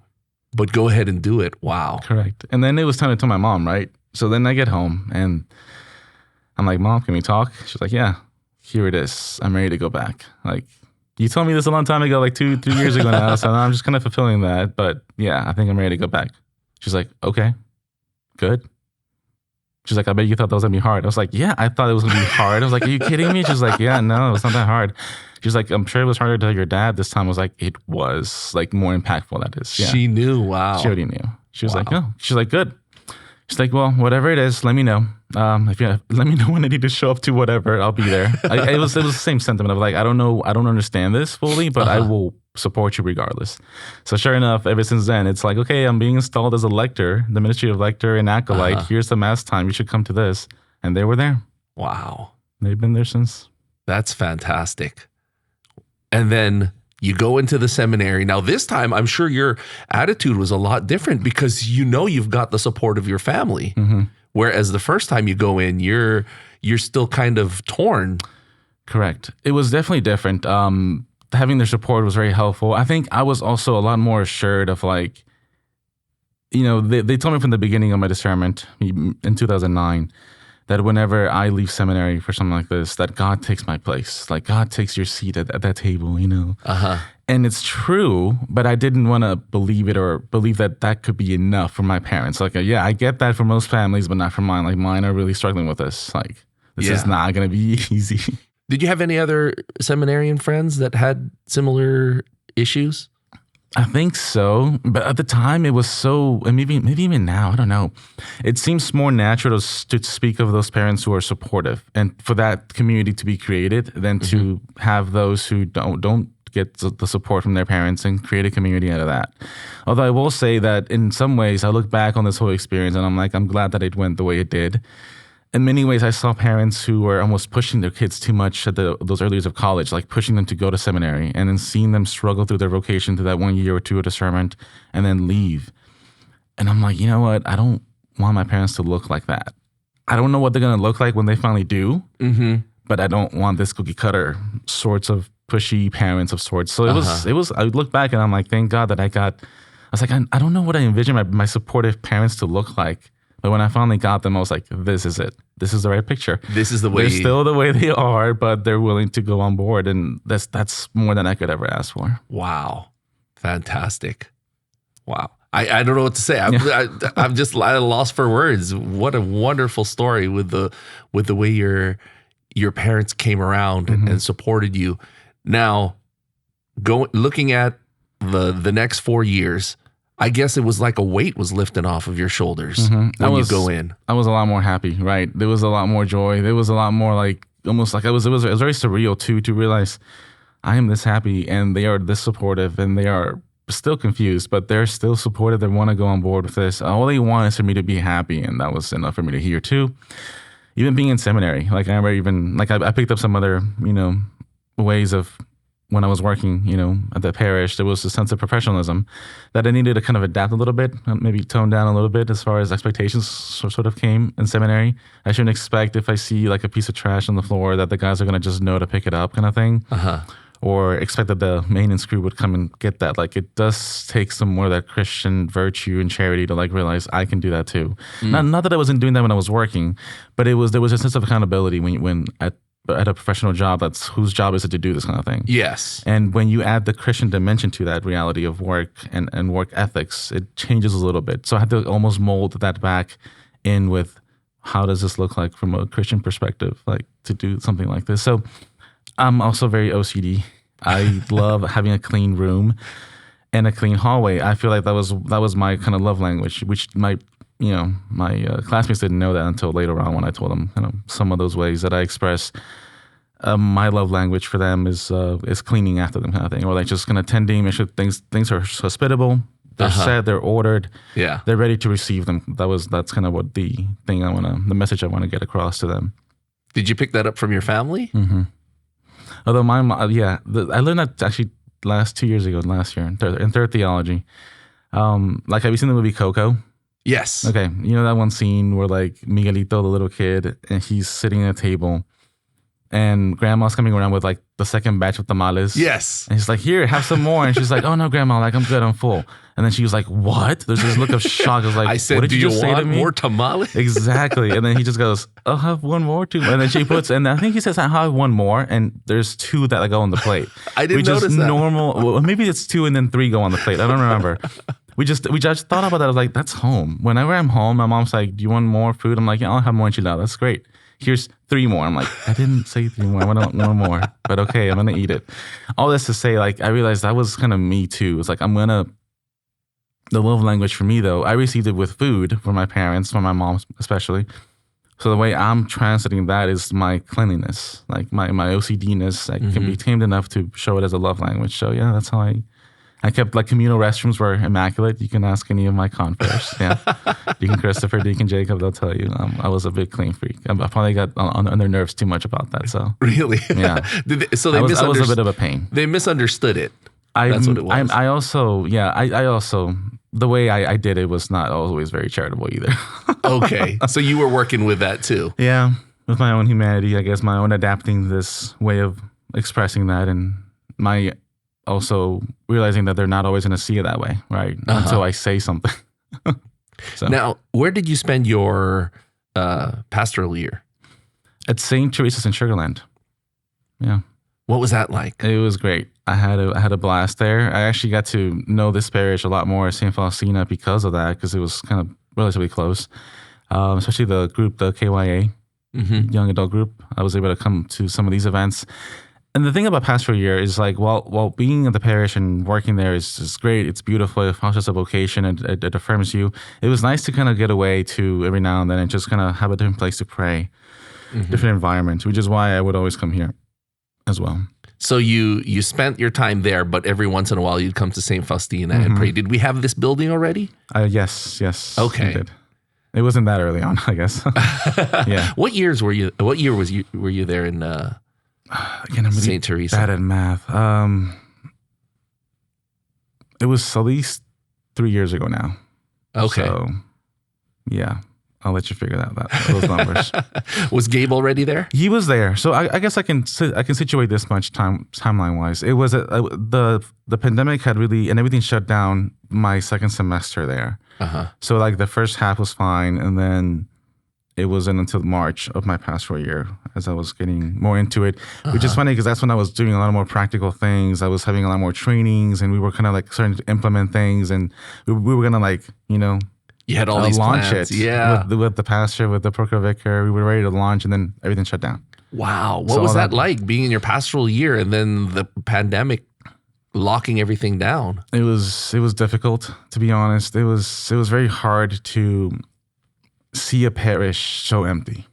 but go ahead and do it. Wow. Correct. And then it was time to tell my mom, right? So then I get home and I'm like, Mom, can we talk? She's like, yeah, here it is. I'm ready to go back. Like, you told me this a long time ago, like 2 years ago now. So I'm just kind of fulfilling that. But yeah, I think I'm ready to go back. She's like, okay, good. She's like, I bet you thought that was going to be hard. I was like, yeah, I thought it was going to be hard. I was like, are you kidding me? She's like, yeah, no, it's not that hard. She's like, I'm sure it was harder to tell your dad this time. I was like, it was like more impactful, that is. Yeah. She knew, wow. She already knew. She was like, oh. She's like, good. She's like, well, whatever it is, let me know. Let me know when I need to show up to whatever, I'll be there. It was the same sentiment of like, I don't know, I don't understand this fully, but I will support you regardless. So sure enough, ever since then, it's like, okay, I'm being installed as a lector, the ministry of lector and acolyte. Here's the mass time. You should come to this. And they were there. Wow. They've been there since. That's fantastic. And then you go into the seminary. Now, this time, I'm sure your attitude was a lot different because you've got the support of your family. Whereas the first time you go in, you're still kind of torn. Correct. It was definitely different. Having their support was very helpful. I think I was also a lot more assured of like, they told me from the beginning of my discernment in 2009 that whenever I leave seminary for something like this, that God takes my place. Like God takes your seat at that table, And it's true, but I didn't want to believe it or believe that could be enough for my parents. Like, yeah, I get that for most families, but not for mine. Like mine are really struggling with this. Like this is not going to be easy. Did you have any other seminarian friends that had similar issues? I think so, but at the time it was so, and maybe even now, I don't know. It seems more natural to speak of those parents who are supportive, and for that community to be created than to have those who don't get the support from their parents and create a community out of that. Although I will say that in some ways, I look back on this whole experience and I'm like, I'm glad that it went the way it did. in many ways, I saw parents who were almost pushing their kids too much at those early years of college, like pushing them to go to seminary, and then seeing them struggle through their vocation through that 1 year or two of discernment and then leave. And I'm like, you know what? I don't want my parents to look like that. I don't know what they're going to look like when they finally do, but I don't want this cookie cutter sorts of pushy parents of sorts. So it was, I look back and I'm like, thank God that I was like, I don't know what I envisioned my supportive parents to look like. But when I finally got them, I was like, this is it. This is the right picture. This is the way. They're still the way they are, but they're willing to go on board. And that's more than I could ever ask for. Wow. Fantastic. Wow. I don't know what to say. I'm just at a loss for words. What a wonderful story with the way your parents came around and supported you. Now, looking at the next 4 years, I guess it was like a weight was lifted off of your shoulders when you go in. I was a lot more happy, right? There was a lot more joy. There was a lot more almost like it was very surreal too, to realize I am this happy and they are this supportive and they are still confused, but they're still supportive. They want to go on board with this. All they want is for me to be happy. And that was enough for me to hear too. Even being in seminary, I remember I picked up some other, ways of when I was working, at the parish, there was a sense of professionalism that I needed to kind of adapt a little bit, maybe tone down a little bit as far as expectations sort of came in seminary. I shouldn't expect if I see like a piece of trash on the floor that the guys are going to just know to pick it up kind of thing. Or expect that the maintenance crew would come and get that. Like it does take some more of that Christian virtue and charity to realize I can do that too. Not that I wasn't doing that when I was working, but there was a sense of accountability when at a professional job, that's whose job is it to do this kind of thing. Yes. And when you add the Christian dimension to that reality of work and work ethics, it changes a little bit. So I had to almost mold that back in with how does this look like from a Christian perspective, to do something like this. So I'm also very OCD. I love having a clean room and a clean hallway. I feel like that was my kind of love language, which my classmates didn't know that until later on when I told them some of those ways that I express my love language for them is cleaning after them kind of thing, or just kind of tending, make sure things are hospitable. They're set, they're ordered, they're ready to receive them. That's kind of what the message I want to get across to them. Did you pick that up from your family? Although my mom, I learned that actually last year in third theology. Have you seen the movie Coco? Yes. Okay. You know that one scene where Miguelito, the little kid, and he's sitting at a table and grandma's coming around with the second batch of tamales. Yes. And he's like, here, have some more. And she's like, oh no, grandma, I'm good, I'm full. And then she was like, what? There's this look of shock. I was like, I said, what did do you you just say to want me? more tamales? Exactly. And then he just goes, I'll have one more too. And then she puts, and I think he says, I'll have one more. And there's two that go on the plate. I didn't notice that. Normal. Well, maybe it's two and then three go on the plate. I don't remember. We just thought about that. I was like, that's home. Whenever I'm home, my mom's like, do you want more food? I'm like, yeah, I'll have more enchiladas. That's great. Here's 3 more. I'm like, I didn't say 3 more. I want one more. But okay, I'm going to eat it. All this to say, I realized that was kind of me too. It's the love language for me though, I received it with food from my parents, from my mom especially. So the way I'm translating that is my cleanliness, my OCD-ness. I can be tamed enough to show it as a love language. So yeah, that's how I kept communal restrooms were immaculate. You can ask any of my confreres. Yeah, Deacon Christopher, Deacon Jacob, they'll tell you. I was a big clean freak. I probably got on their nerves too much about that. So really, yeah. I was a bit of a pain. They misunderstood it. That's what it was. I also the way I did it was not always very charitable either. Okay, so you were working with that too. Yeah, with my own humanity, I guess, my own adapting this way of expressing that, and my also realizing that they're not always going to see it that way, right? Until I say something. So. Now, where did you spend your pastoral year? At St. Teresa's in Sugar Land. Yeah. What was that like? It was great. I had a blast there. I actually got to know this parish a lot more, St. Faustina, because of that, because it was kind of relatively close. Especially the group, the KYA, young adult group. I was able to come to some of these events. And the thing about pastoral year is while being at the parish and working there is great, it's beautiful, it fosters a vocation, it affirms you. It was nice to kind of get away to every now and then and just kind of have a different place to pray, different environment, which is why I would always come here as well. So you spent your time there, but every once in a while you'd come to St. Faustina and pray. Did we have this building already? Yes. Okay. We did. It wasn't that early on, I guess. Yeah. What year were you there in Again, I'm really St. Theresa? bad at math. It was at least 3 years ago now. Okay. So, yeah, I'll let you figure those numbers. Was Gabe already there? He was there. So I guess I can situate this much timeline wise. It was the pandemic had really, and everything shut down my second semester there. So like the first half was fine, and then it wasn't until March of my pastoral year as I was getting more into it, which is funny because that's when I was doing a lot more practical things. I was having a lot more trainings, and we were kind of like starting to implement things, and we were gonna like, you know, you had all these launch plans. it with the pastor, with the procurator vicar. We were ready to launch, and then everything shut down. Wow. What was that like, being in your pastoral year and then the pandemic locking everything down? It was difficult, to be honest. It was very hard to see a parish so empty.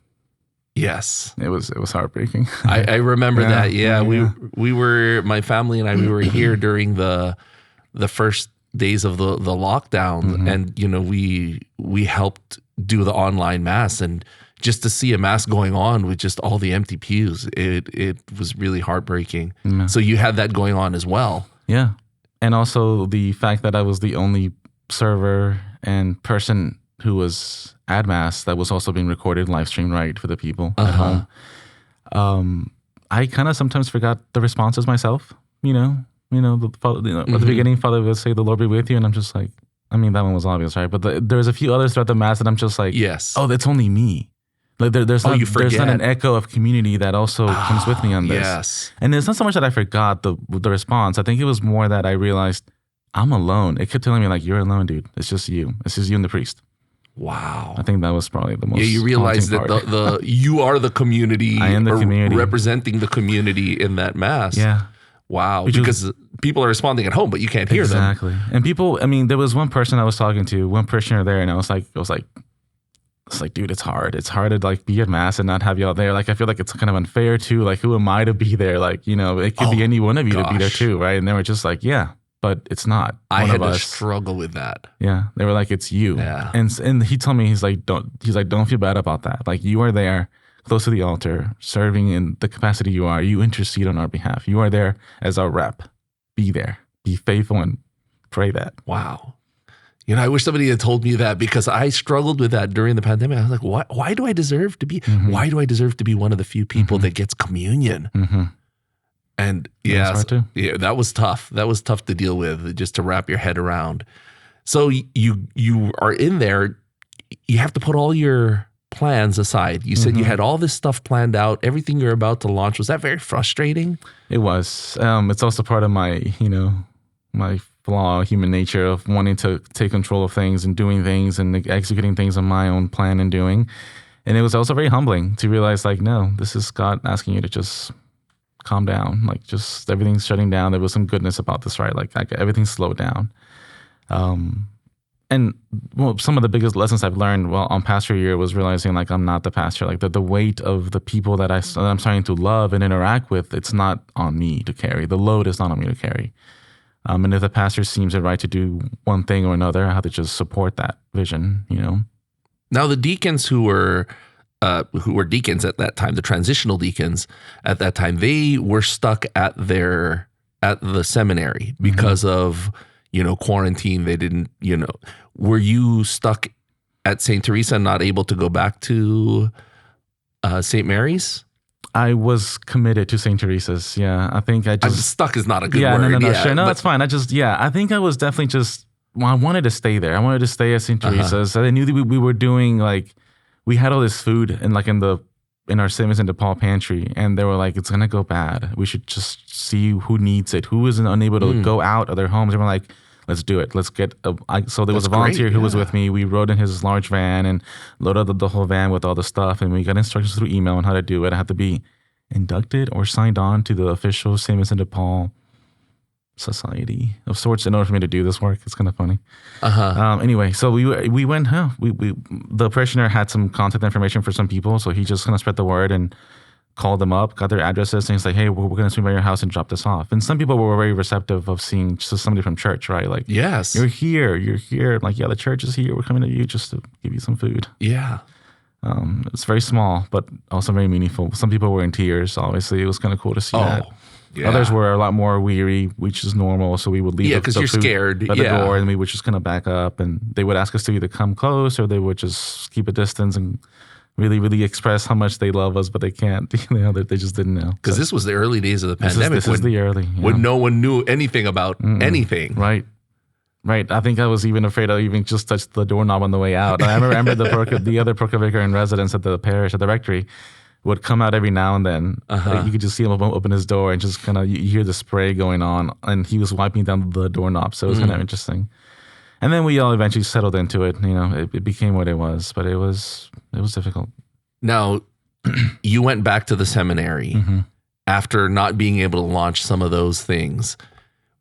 Yes. It was heartbreaking. I remember that. Yeah. We were, my family and I, we were here during the first days of the lockdown, and you know, we helped do the online mass, and just to see a mass going on with just all the empty pews, it was really heartbreaking. So you had that going on as well. Yeah. And also the fact that I was the only server and person who was at mass that was also being recorded, live streamed, right, for the people at home. I kind of sometimes forgot the responses myself, at the beginning, Father would say, "The Lord be with you," and I'm just like, I mean, that one was obvious, right? But there's a few others throughout the mass that I'm just like, yes, oh, that's only me. Like there's not an echo of community that also comes with me on this. Yes. And it's not so much that I forgot the response. I think it was more that I realized I'm alone. It kept telling me like, "You're alone, dude. It's just you. It's just you and the priest." Wow. I think that was probably the most. Yeah, you realize that the you are the community. I am the community, representing the community in that mass. Yeah. Wow. Because people are responding at home, but you can't hear them. Exactly. And people, I mean, there was one person I was talking to, one parishioner there, and I was like, dude, it's hard. It's hard to like be at mass and not have you all there. Like, I feel like it's kind of unfair too. Like, who am I to be there? Like, it could be any one of you to be there too, right? And they were just like, yeah, but it's not. I had to struggle with that. Yeah, they were like, it's you. Yeah. And he told me, he's like, don't feel bad about that. Like, you are there, close to the altar, serving in the capacity you are. You intercede on our behalf. You are there as our rep. Be there. Be faithful and pray that. Wow. I wish somebody had told me that, because I struggled with that during the pandemic. I was like, why do I deserve to be, why do I deserve to be one of the few people that gets communion? And yeah, that was tough. That was tough to deal with, just to wrap your head around. So you are in there, you have to put all your plans aside. You said you had all this stuff planned out, everything you're about to launch. Was that very frustrating? It was. It's also part of my, my flaw, human nature of wanting to take control of things and doing things and executing things on my own plan and doing. And it was also very humbling to realize, like, no, this is God asking you to just calm down. Like, just everything's shutting down. There was some goodness about this, right? Like everything slowed down. And some of the biggest lessons I've learned on pastor year was realizing, like, I'm not the pastor. Like the weight of the people that I'm starting to love and interact with, it's not on me to carry. The load is not on me to carry. And if the pastor seems it right to do one thing or another, I have to just support that vision, Now, the deacons who were deacons at that time, the transitional deacons at that time, they were stuck at the seminary because of, quarantine. They didn't, were you stuck at St. Theresa and not able to go back to St. Mary's? I was committed to St. Teresa's. Yeah, I think I just... stuck is not a good word. No, sure. No, that's fine. I think I was definitely just... Well, I wanted to stay there. I wanted to stay at St. Teresa's. I knew that we were doing, like... We had all this food in our Simmons and DePaul pantry, and they were like, it's going to go bad. We should just see who needs it, who is unable to go out of their homes. And we're like, let's do it. Let's get so there was a volunteer who was with me. We rode in his large van and loaded the whole van with all the stuff, and we got instructions through email on how to do it. I had to be inducted or signed on to the official Simmons and DePaul society of sorts in order for me to do this work. It's kind of funny. Anyway, so we went. The parishioner had some contact information for some people, so he just kind of spread the word, and called them up, got their addresses, and it's like, hey, we're going to swing by your house and drop this off. And some people were very receptive of seeing just somebody from church, right? Like, yes, you're here. I'm like, yeah, the church is here. We're coming to you just to give you some food. Yeah. It's very small, but also very meaningful. Some people were in tears. Obviously, it was kind of cool to see that. Yeah. Others were a lot more weary, which is normal. So we would leave because you're food scared by the door, and we would just kind of back up. And they would ask us to either come close or they would just keep a distance and really, really express how much they love us, but they can't. They just didn't know. Because this was the early days of the pandemic. This is the early. When no one knew anything about anything. Right. I think I was even afraid to even just touch the doorknob on the way out. I remember the other provicar in residence at the parish, at the rectory, would come out every now and then. Like, you could just see him open his door and just kind of, you hear the spray going on, and he was wiping down the doorknob. So it was kind of interesting. And then we all eventually settled into it. It became what it was, but it was difficult. Now, you went back to the seminary after not being able to launch some of those things.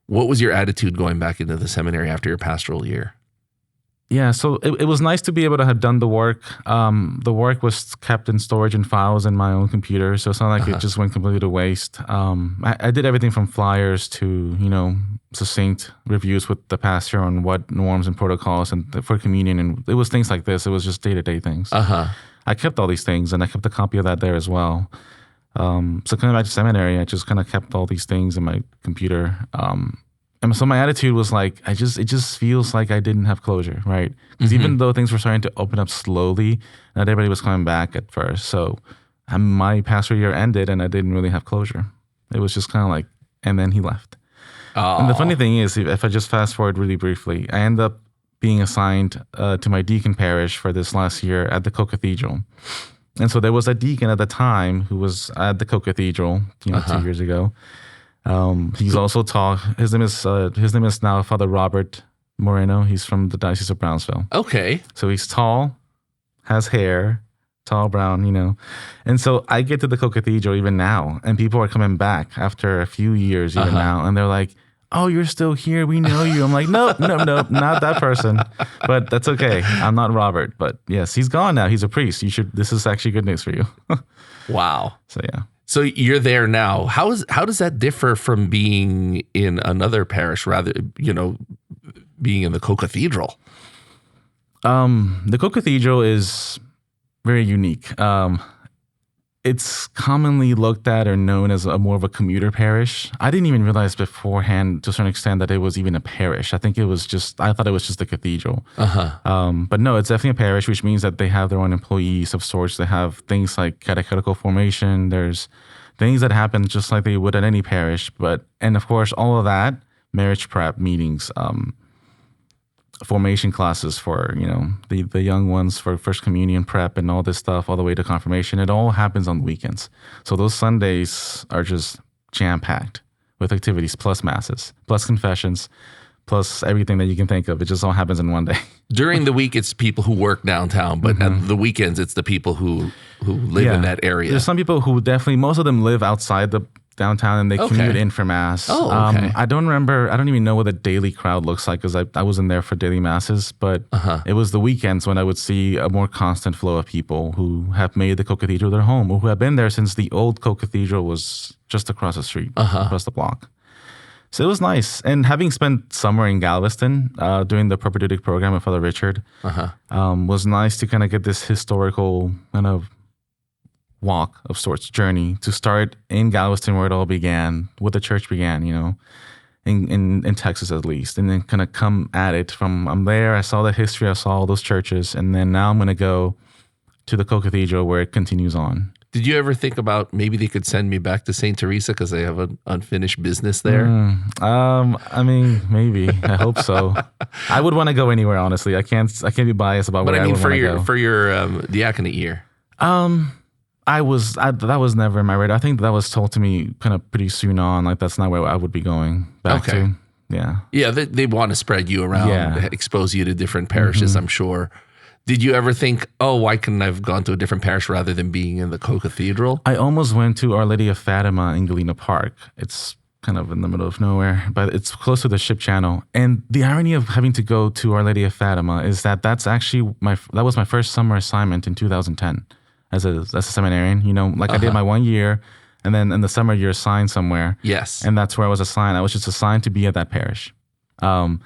What was your attitude going back into the seminary after your pastoral year? Yeah, so it was nice to be able to have done the work. The work was kept in storage and files in my own computer, so it's not like it just went completely to waste. I did everything from flyers to, succinct reviews with the pastor on what norms and protocols and for communion, and it was things like this. It was just day-to-day things. I kept all these things, and I kept a copy of that there as well. So coming back to seminary, I just kind of kept all these things in my computer. And so my attitude was like, it just feels like I didn't have closure, right? Because even though things were starting to open up slowly, not everybody was coming back at first. So my pastoral year ended and I didn't really have closure. It was just kind of like, and then he left. And the funny thing is, if I just fast forward really briefly, I ended up being assigned to my deacon parish for this last year at the Co-cathedral. And so there was a deacon at the time who was at the Co-cathedral, 2 years ago. He's also tall. His name is now Father Robert Moreno. He's from the Diocese of Brownsville. Okay. So he's tall, has hair, tall, brown, And so I get to the Co-cathedral even now, and people are coming back after a few years even now, and they're like, "Oh, you're still here. We know you." I'm like, nope, not that person. But that's okay. I'm not Robert. But yes, he's gone now. He's a priest. This is actually good news for you. Wow. So yeah. So you're there now. How does that differ from being in another parish, rather, being in the Co-cathedral? The Co-cathedral is very unique. It's commonly looked at or known as more of a commuter parish. I didn't even realize beforehand, to a certain extent, that it was even a parish. I thought it was just a cathedral. But no, it's definitely a parish, which means that they have their own employees of sorts. They have things like catechetical formation. There's things that happen just like they would at any parish. And of course, all of that, marriage prep meetings, formation classes for, the young ones for First Communion prep and all this stuff, all the way to confirmation. It all happens on the weekends. So those Sundays are just jam-packed with activities, plus masses, plus confessions, plus everything that you can think of. It just all happens in one day. During the week, it's people who work downtown, but at the weekends, it's the people who live in that area. There's some people who most of them live outside the downtown and they commute in for mass. I don't even know what the daily crowd looks like because I wasn't there for daily masses, but it was the weekends when I would see a more constant flow of people who have made the Co-cathedral their home or who have been there since the old Co-cathedral was just across the street, across the block. So it was nice. And having spent summer in Galveston doing the propedeutic program with Father Richard was nice to kind of get this historical kind of walk of sorts, journey, to start in Galveston where it all began, where the church began, in Texas at least, and then kind of come at it from, I'm there, I saw the history, I saw all those churches, and then now I'm going to go to the Co-cathedral where it continues on. Did you ever think about maybe they could send me back to St. Theresa because they have an unfinished business there? I mean, maybe. I hope so. I would want to go anywhere, honestly. I can't be biased about where I would want to go. For your diaconate year. That was never in my radar. I think that was told to me kind of pretty soon on. Like, that's not where I would be going back to. Yeah. Yeah, they want to spread you around, expose you to different parishes, I'm sure. Did you ever think, why couldn't I have gone to a different parish rather than being in the Co-cathedral? I almost went to Our Lady of Fatima in Galena Park. It's kind of in the middle of nowhere, but it's close to the ship channel. And the irony of having to go to Our Lady of Fatima is that that was my first summer assignment in 2010. as a seminarian. You know, like I did my 1 year, and then in the summer you're assigned somewhere. Yes. And that's where I was assigned. I was just assigned to be at that parish. And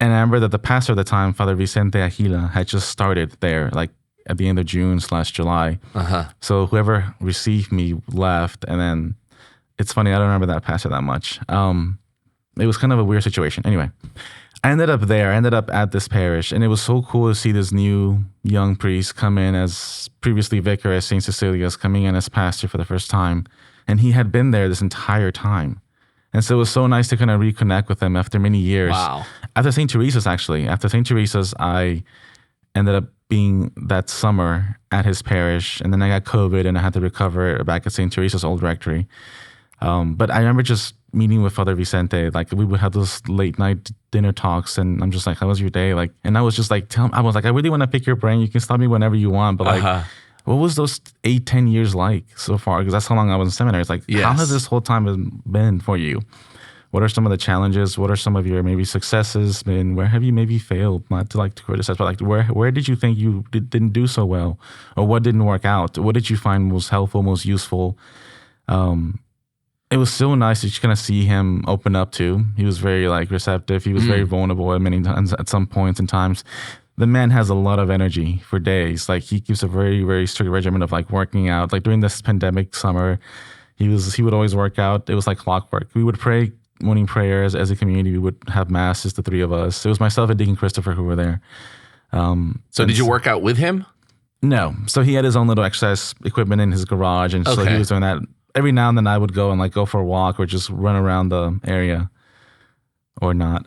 I remember that the pastor at the time, Father Vicente Aguila, had just started there, like at the end of June/July. So whoever received me left, and then it's funny, I don't remember that pastor that much. It was kind of a weird situation. Anyway, I ended up there. I ended up at this parish, and it was so cool to see this new young priest come in as previously vicar at St. Cecilia's, coming in as pastor for the first time. And he had been there this entire time. And so it was so nice to kind of reconnect with him after many years. Wow. After St. Teresa's, actually. After St. Teresa's, I ended up being that summer at his parish. And then I got COVID and I had to recover back at St. Teresa's old rectory. But I remember just meeting with Father Vicente. Like, we would have those late night dinner talks, and I'm just like, how was your day? Like, and I was just like, I really want to pick your brain. You can stop me whenever you want. But like, what was those 8-10 years like so far? Because that's how long I was in seminary. It's like, how has this whole time been for you? What are some of the challenges? What are some of your maybe successes? And where have you maybe failed? Not to like to criticize, but like where did you think you didn't do so well? Or what didn't work out? What did you find most helpful, most useful? It was so nice to just kind of see him open up too. He was very like receptive. He was very vulnerable at many times, at some points and times. The man has a lot of energy for days. Like, he keeps a very, very strict regimen of like working out. Like during this pandemic summer, he would always work out. It was like clockwork. We would pray morning prayers as a community. We would have mass, just the three of us. It was myself and Deacon Christopher who were there. So did you work out with him? No. So he had his own little exercise equipment in his garage, and so he was doing that. Every now and then I would go and like go for a walk or just run around the area, or not.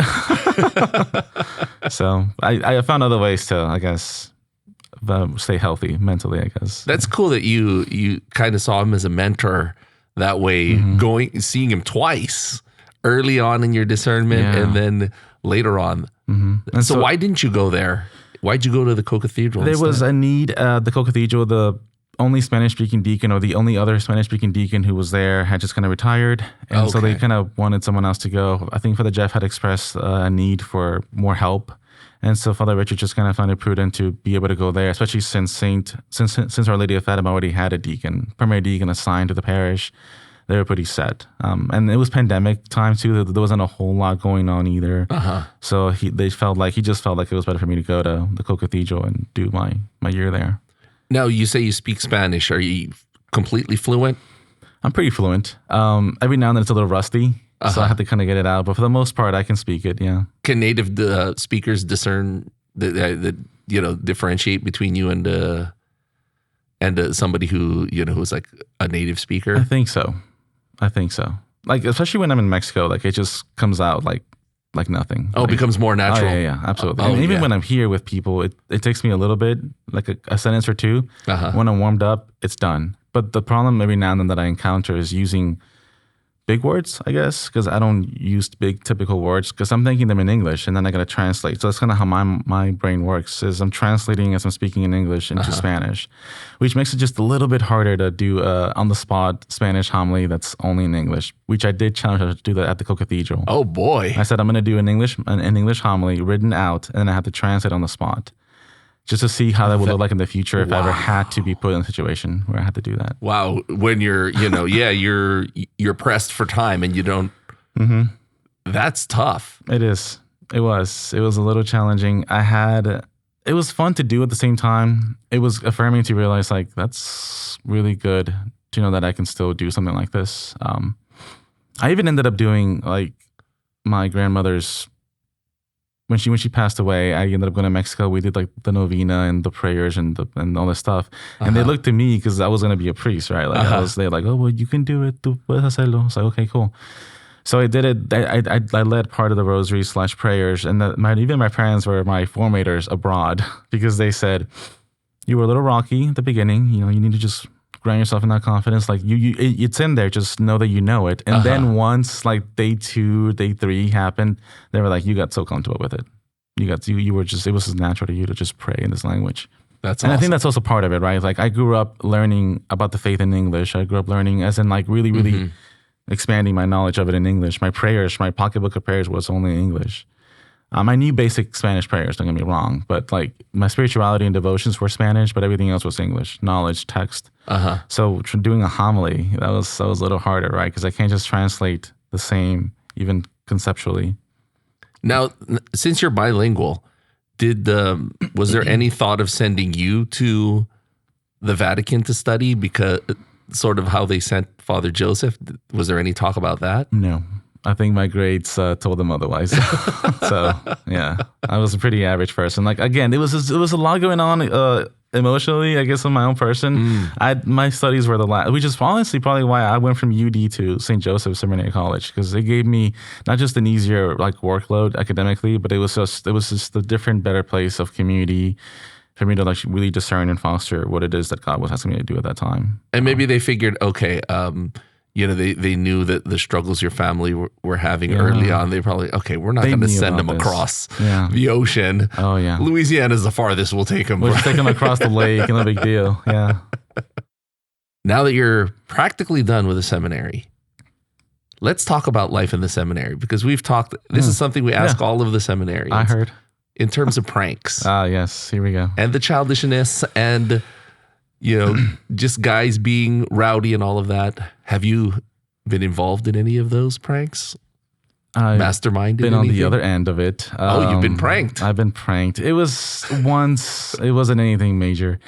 So I found other ways to, I guess, stay healthy mentally, I guess. That's cool that you kind of saw him as a mentor that way, seeing him twice, early on in your discernment and then later on. And so why didn't you go there? Why'd you go to the Co-cathedral There instead? was a need. The Co-cathedral, the only Spanish-speaking deacon, or the only other Spanish-speaking deacon who was there, had just kind of retired. And so they kind of wanted someone else to go. I think Father Jeff had expressed a need for more help. And so Father Richard just kind of found it prudent to be able to go there, especially since Our Lady of Fatima already had a deacon, primary deacon assigned to the parish. They were pretty set. And it was pandemic time too. There wasn't a whole lot going on either. So he just felt like it was better for me to go to the Co-cathedral and do my year there. Now, you say you speak Spanish. Are you completely fluent? I'm pretty fluent. Every now and then it's a little rusty, so I have to kind of get it out. But for the most part, I can speak it, yeah. Can native speakers discern, differentiate between you and somebody who, who's like a native speaker? I think so. Like, especially when I'm in Mexico, like it just comes out like nothing. Oh, it becomes more natural. Oh, yeah, absolutely. And even when I'm here with people, it takes me a little bit, like a sentence or two. When I'm warmed up, it's done. But the problem every now and then that I encounter is using big words, I guess, because I don't use big typical words, because I'm thinking them in English and then I got to translate. So that's kind of how my brain works, is I'm translating as I'm speaking in English into Spanish, which makes it just a little bit harder to do on-the-spot Spanish homily that's only in English, which I did challenge her to do that at the Co-cathedral. Oh, boy. I said, I'm going to do an English homily written out, and then I have to translate on the spot, just to see how that would look like in the future if I ever had to be put in a situation where I had to do that. Wow. When you're, you're pressed for time and you don't, that's tough. It is. It was a little challenging. It was fun to do at the same time. It was affirming to realize, like, that's really good to know that I can still do something like this. I even ended up doing, like, my grandmother's, when she passed away, I ended up going to Mexico. We did like the novena and the prayers and all this stuff. And they looked at me because I was going to be a priest, right? Like they're like, oh, well, you can do it. Tú puedes hacerlo. I was like, okay, cool. So I did it. I led part of the rosary / prayers. And even my parents were my formators abroad, because they said, you were a little rocky at the beginning. You need to just ground yourself in that confidence. Like it's in there. Just know that you know it. And then once like day 2, day 3 happened, they were like, you got so comfortable with it. You were just, it was just natural to you to just pray in this language. That's and awesome. I think that's also part of it, right? Like I grew up learning about the faith in English. I grew up learning as in like really, really expanding my knowledge of it in English. My prayers, my pocketbook of prayers was only in English. I knew basic Spanish prayers, don't get me wrong, but like my spirituality and devotions were Spanish, but everything else was English, knowledge, text. So doing a homily, that was a little harder, right? Because I can't just translate the same, even conceptually. Now, since you're bilingual, was there any thought of sending you to the Vatican to study, because sort of how they sent Father Joseph? Was there any talk about that? No. I think my grades told them otherwise. So yeah, I was a pretty average person. Like again, it was a lot going on emotionally, I guess, on my own person. My studies were the last, which is honestly probably why I went from UD to St. Joseph's Seminary College, because it gave me not just an easier like workload academically, but it was just a different, better place of community for me to like really discern and foster what it is that God was asking me to do at that time. And maybe they figured, okay, they knew that the struggles your family were having early on. They probably, okay, we're not going to send them across the ocean. Oh, yeah. Louisiana's the farthest we'll take them. We'll just take them across the lake, no big deal. Yeah. Now that you're practically done with the seminary, let's talk about life in the seminary, because we've talked, this is something we ask all of the seminarians. I heard. In terms of pranks. Yes, here we go. And the childishness and, just guys being rowdy and all of that. Have you been involved in any of those pranks? Masterminded been anything? On the other end of it. You've been pranked. I've been pranked. It was once, it wasn't anything major.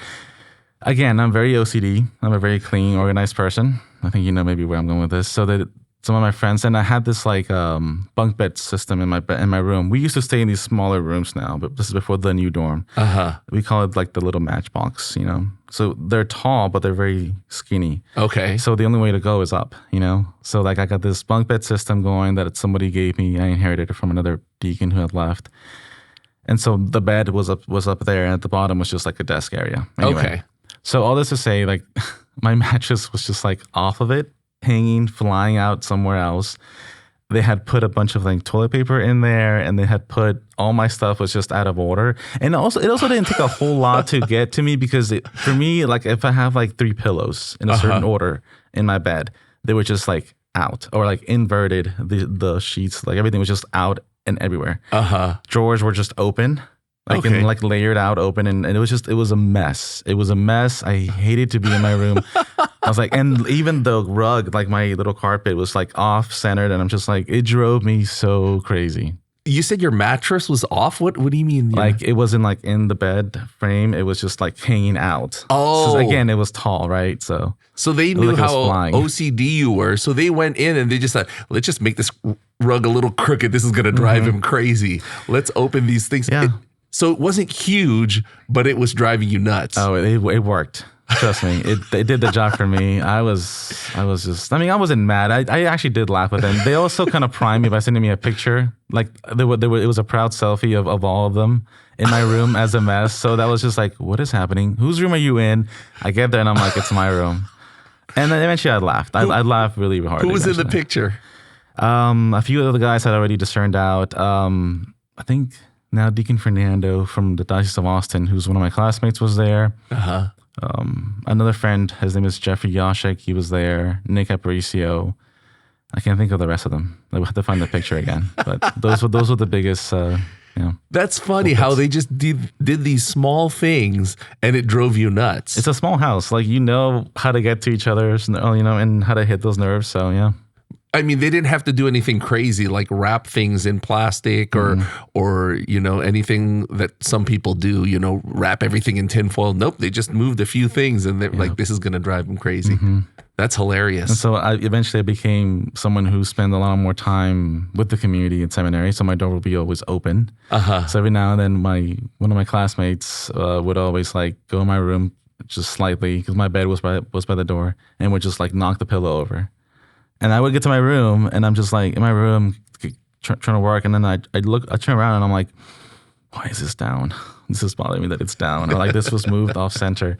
Again, I'm very OCD. I'm a very clean, organized person. I think you know maybe where I'm going with this. So that some of my friends, and I had this like bunk bed system in my room. We used to stay in these smaller rooms now, but this is before the new dorm. We call it like the little matchbox, So they're tall, but they're very skinny. Okay. So the only way to go is up, So like I got this bunk bed system going that somebody gave me. I inherited it from another deacon who had left. And so the bed was up there, and at the bottom was just like a desk area. Anyway, okay. So all this to say, like my mattress was just like off of it, hanging, flying out somewhere else. They had put a bunch of like toilet paper in there, and they had put all my stuff was just out of order. And it also didn't take a whole lot to get to me, because for me, like if I have like 3 pillows in a certain order in my bed, they were just like out, or like inverted. The sheets, like everything was just out and everywhere. Drawers were just open. And like layered out open, and it was a mess. It was a mess. I hated to be in my room. I was like, and even the rug, like my little carpet was like off centered, and I'm just like, it drove me so crazy. You said your mattress was off? What do you mean? Like it wasn't like in the bed frame. It was just like hanging out. Oh. So again, it was tall, right? So they knew how OCD you were. So they went in and they just thought, let's just make this rug a little crooked. This is going to drive him crazy. Let's open these things. Yeah. So it wasn't huge, but it was driving you nuts. Oh, it worked. Trust me, it did the job for me. I wasn't mad. I actually did laugh with them. They also kind of primed me by sending me a picture. Like it was a proud selfie of all of them in my room as a mess. So that was just like, what is happening? Whose room are you in? I get there and I'm like, it's my room. And then eventually I laughed. I laughed really hard. Who was in the picture? A few of the guys had already discerned out. I think now Deacon Fernando from the Diocese of Austin, who's one of my classmates, was there. Another friend, his name is Jeffrey Yashek, he was there. Nick Aparicio. I can't think of the rest of them. I have to find the picture again. But those were the biggest. That's funny how they just did these small things and it drove you nuts. It's a small house, like how to get to each other, and how to hit those nerves. So yeah. I mean, they didn't have to do anything crazy like wrap things in plastic or anything that some people do, wrap everything in tinfoil. Nope, they just moved a few things and they're like, this is going to drive them crazy. That's hilarious. And so I eventually became someone who spent a lot more time with the community in seminary, so my door would be always open. So every now and then one of my classmates would always like go in my room just slightly, because my bed was by the door, and would just like knock the pillow over. And I would get to my room, and I'm just like in my room trying to work, and then I turn around, and I'm like, why is this down? This is bothering me that it's down. Or like this was moved off center.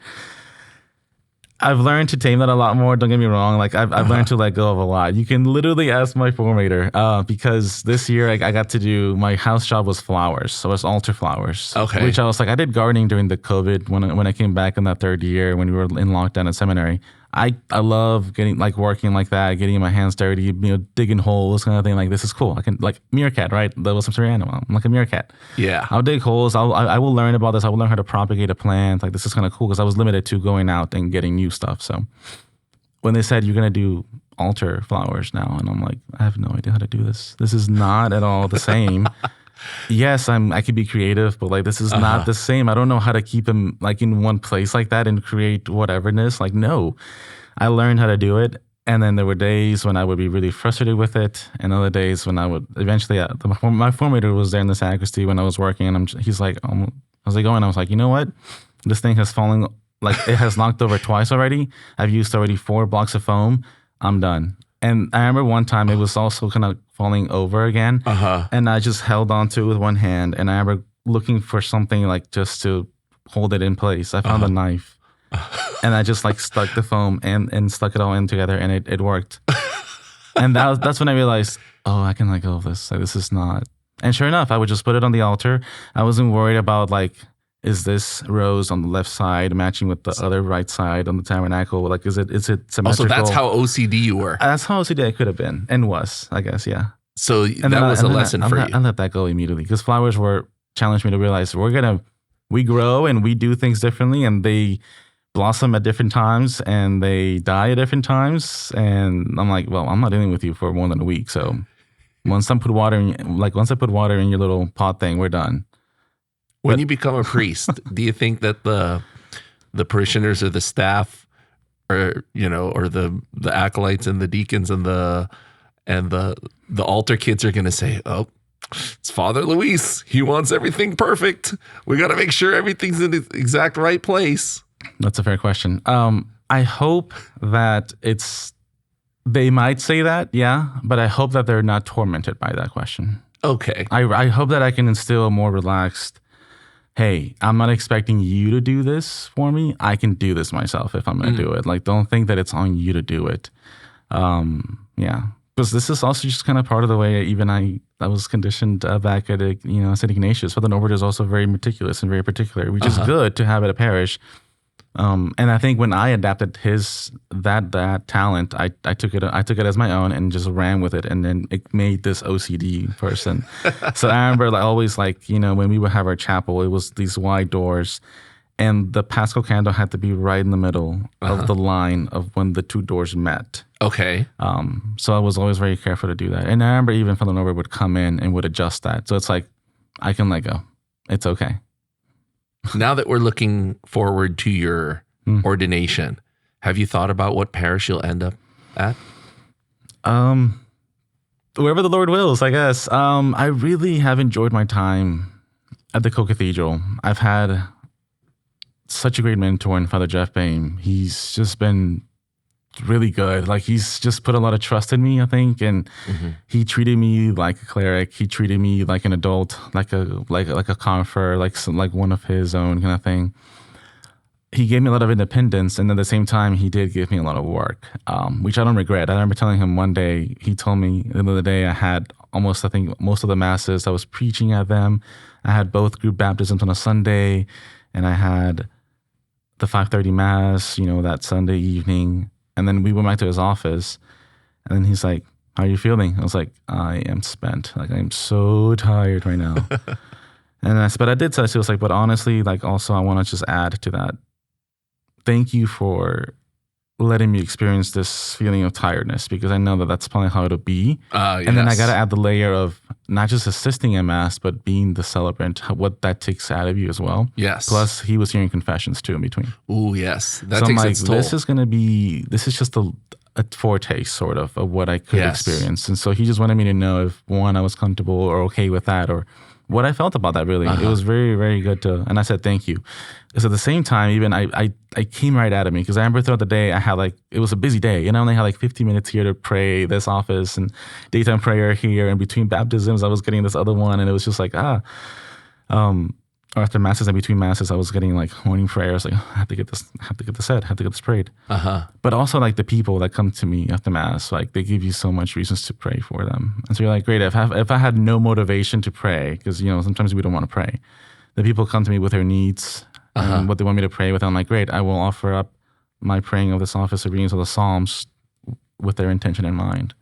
I've learned to tame that a lot more. Don't get me wrong. Like I've learned to let go of a lot. You can literally ask my formator, because this year I got to do, my house job was flowers. So it was altar flowers. Okay. Which I was like, I did gardening during the COVID when I came back in that third year when we were in lockdown at seminary. I love getting like working like that, getting my hands dirty, digging holes, kind of thing. Like this is cool. I can like meerkat, right? That was some sort of animal. I'm like a meerkat. Yeah. I'll dig holes. I will learn about this. I will learn how to propagate a plant. Like this is kind of cool because I was limited to going out and getting new stuff. So when they said you're gonna do altar flowers now, and I'm like, I have no idea how to do this. This is not at all the same. Yes, I could be creative, but like this is not the same. I don't know how to keep them like in one place like that and create whateverness. Like no, I learned how to do it, and then there were days when I would be really frustrated with it, and other days when I would eventually. My formator was there in the sacristy when I was working, and he's like, how's it going? I was like, you know what, this thing has fallen, like it has knocked over twice already. I've used already 4 blocks of foam. I'm done. And I remember one time it was also kind of falling over again. And I just held on to it with one hand. And I remember looking for something like just to hold it in place. I found a knife. And I just like stuck the foam and stuck it all in together. And it worked. And that's when I realized, oh, I can let go of this. Like, this is not. And sure enough, I would just put it on the altar. I wasn't worried about like, is this rose on the left side matching with the other right side on the tabernacle? Like, is it symmetrical? Also, that's how OCD you were. That's how OCD I could have been and was, I guess, yeah. So that was a lesson for you. I let that go immediately because flowers challenged me to realize we grow and we do things differently, and they blossom at different times and they die at different times. And I'm like, well, I'm not dealing with you for more than a week. So once I put water in your little pot thing, we're done. When you become a priest, do you think that the parishioners or the staff or the acolytes and the deacons and the altar kids are going to say, oh, it's Father Luis. He wants everything perfect. We got to make sure everything's in the exact right place. That's a fair question. I hope that they might say that, yeah, but I hope that they're not tormented by that question. Okay. I hope that I can instill a more relaxed, hey, I'm not expecting you to do this for me. I can do this myself if I'm going to do it. Like, don't think that it's on you to do it. Yeah. Because this is also just kind of part of the way even I was conditioned back at St. Ignatius. Southern Order is also very meticulous and very particular, which is good to have at a parish. And I think when I adapted that talent, I took it as my own and just ran with it, and then it made this OCD person. So I remember always when we would have our chapel, it was these wide doors, and the Paschal candle had to be right in the middle of the line of when the 2 doors met. Okay. So I was always very careful to do that, and I remember even Father Norbert would come in and would adjust that. So it's like I can let go. It's okay. Now that we're looking forward to your ordination, have you thought about what parish you'll end up at? Wherever the Lord wills, I guess. I really have enjoyed my time at the Co-cathedral. I've had such a great mentor in Father Jeff Bain. He's just been really good. Like, he's just put a lot of trust in me, I think, and he treated me like a cleric. He treated me like an adult, like a confrere, like one of his own kind of thing. He gave me a lot of independence, and at the same time, he did give me a lot of work, which I don't regret. I remember telling him one day, he told me the end of the day I had most of the masses. I was preaching at them. I had both group baptisms on a Sunday, and I had the 5:30 mass, that Sunday evening. And then we went back to his office, and then he's like, how are you feeling? I was like, I am spent. Like, I am so tired right now. But I did say, he was like, but honestly, also I want to just add to that. Thank you for letting me experience this feeling of tiredness, because I know that that's probably how it'll be. Yes. And then I got to add the layer of not just assisting in mass, but being the celebrant, what that takes out of you as well. Yes. Plus, he was hearing confessions too in between. Ooh, yes. That so takes I'm like, its toll. This is just a foretaste sort of what I could experience. And so he just wanted me to know if, one, I was comfortable or okay with that, or what I felt about that, really. It was very, very good and I said thank you. Because at the same time, even I came right out of me, because I remember throughout the day, I had it was a busy day, and I only had 15 minutes here to pray this office and daytime prayer here, and between baptisms, I was getting this other one, and it was just or after masses and between masses, I was getting morning prayers, I have to get this said, I have to get this prayed. But also the people that come to me after mass, they give you so much reasons to pray for them. And so you're like, great, if I had no motivation to pray, because sometimes we don't want to pray, the people come to me with their needs and what they want me to pray with. I'm like, great, I will offer up my praying of this office or readings of the Psalms with their intention in mind.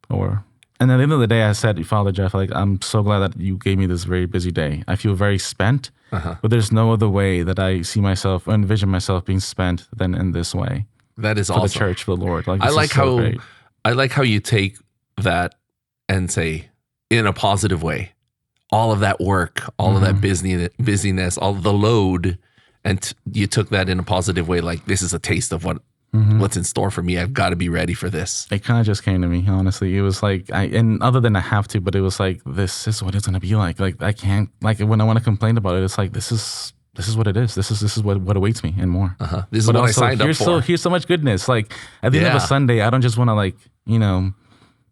And at the end of the day, I said, Father Jeff, like, I'm so glad that you gave me this very busy day. I feel very spent, but there's no other way that I see myself, envision myself being spent than in this way. That is for awesome. The church, for the Lord. Like, I like how you take that and say, in a positive way, all of that work, all of that busyness, all the load, and you took that in a positive way. Like, this is a taste of what's in store for me. I've got to be ready for this. It kind of just came to me, honestly. It was like, and other than I have to, but it was like, this is what it's going to be like. Like, I can't, like, when I want to complain about it, it's like, this is what it is. This is what awaits me and more. This is what I signed up for. Here's so much goodness. Like, at the end of a Sunday, I don't just want to, like,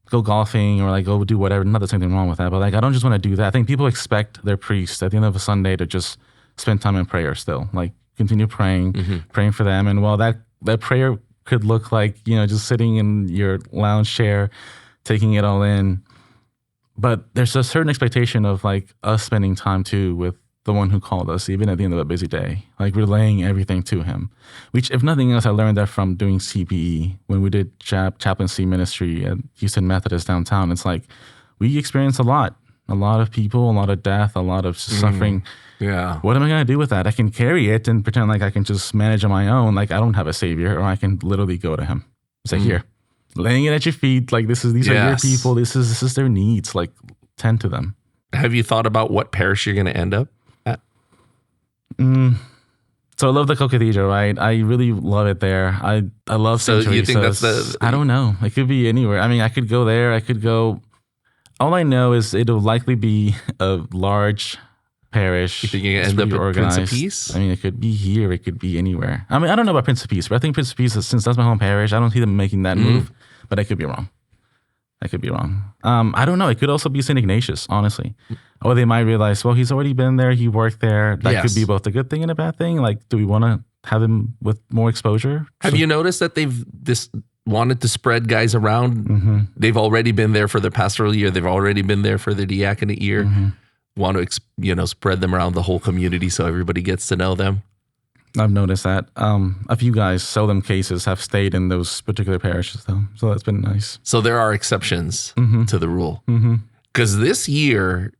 go golfing or like go do whatever. Not that there's anything wrong with that, but like, I don't just want to do that. I think people expect their priest at the end of a Sunday to just spend time in prayer still. Like, continue praying for them. And while that prayer could look like, just sitting in your lounge chair, taking it all in. But there's a certain expectation of like us spending time too with the one who called us, even at the end of a busy day, like relaying everything to him, which if nothing else, I learned that from doing CPE when we did chaplaincy ministry at Houston Methodist downtown. It's like, we experienced a lot of people, a lot of death, a lot of suffering. Yeah. What am I going to do with that? I can carry it and pretend like I can just manage on my own. Like, I don't have a savior, or I can literally go to him. Say, here, laying it at your feet. Like, these are your people. This is their needs. Like, tend to them. Have you thought about what parish you're going to end up at? So I love the Co-cathedral, right? I really love it there. I love St. Theresa. You think that's I don't know. It could be anywhere. I mean, I could go there. I could go. All I know is it'll likely be a large parish. You think you're going to end up at Prince of Peace? I mean, it could be here. It could be anywhere. I mean, I don't know about Prince of Peace, but I think Prince of Peace, since that's my home parish, I don't see them making that move, but I could be wrong. I don't know. It could also be St. Ignatius, honestly. Or they might realize, well, he's already been there. He worked there. That could be both a good thing and a bad thing. Like, do we want to have him with more exposure? Have you noticed that they've wanted to spread guys around? They've already been there for their pastoral year. They've already been there for their diaconate year. Want to spread them around the whole community so everybody gets to know them. I've noticed that. A few guys, seldom cases, have stayed in those particular parishes, though. So that's been nice. So there are exceptions to the rule. Because this year,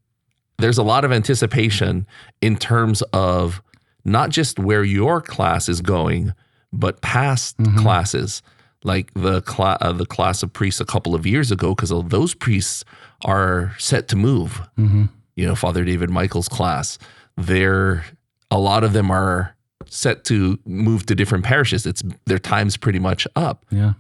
there's a lot of anticipation in terms of not just where your class is going, but past classes, like the class of priests a couple of years ago, because those priests are set to move. Father David Michael's class, a lot of them are set to move to different parishes. Their time's pretty much up. Yeah.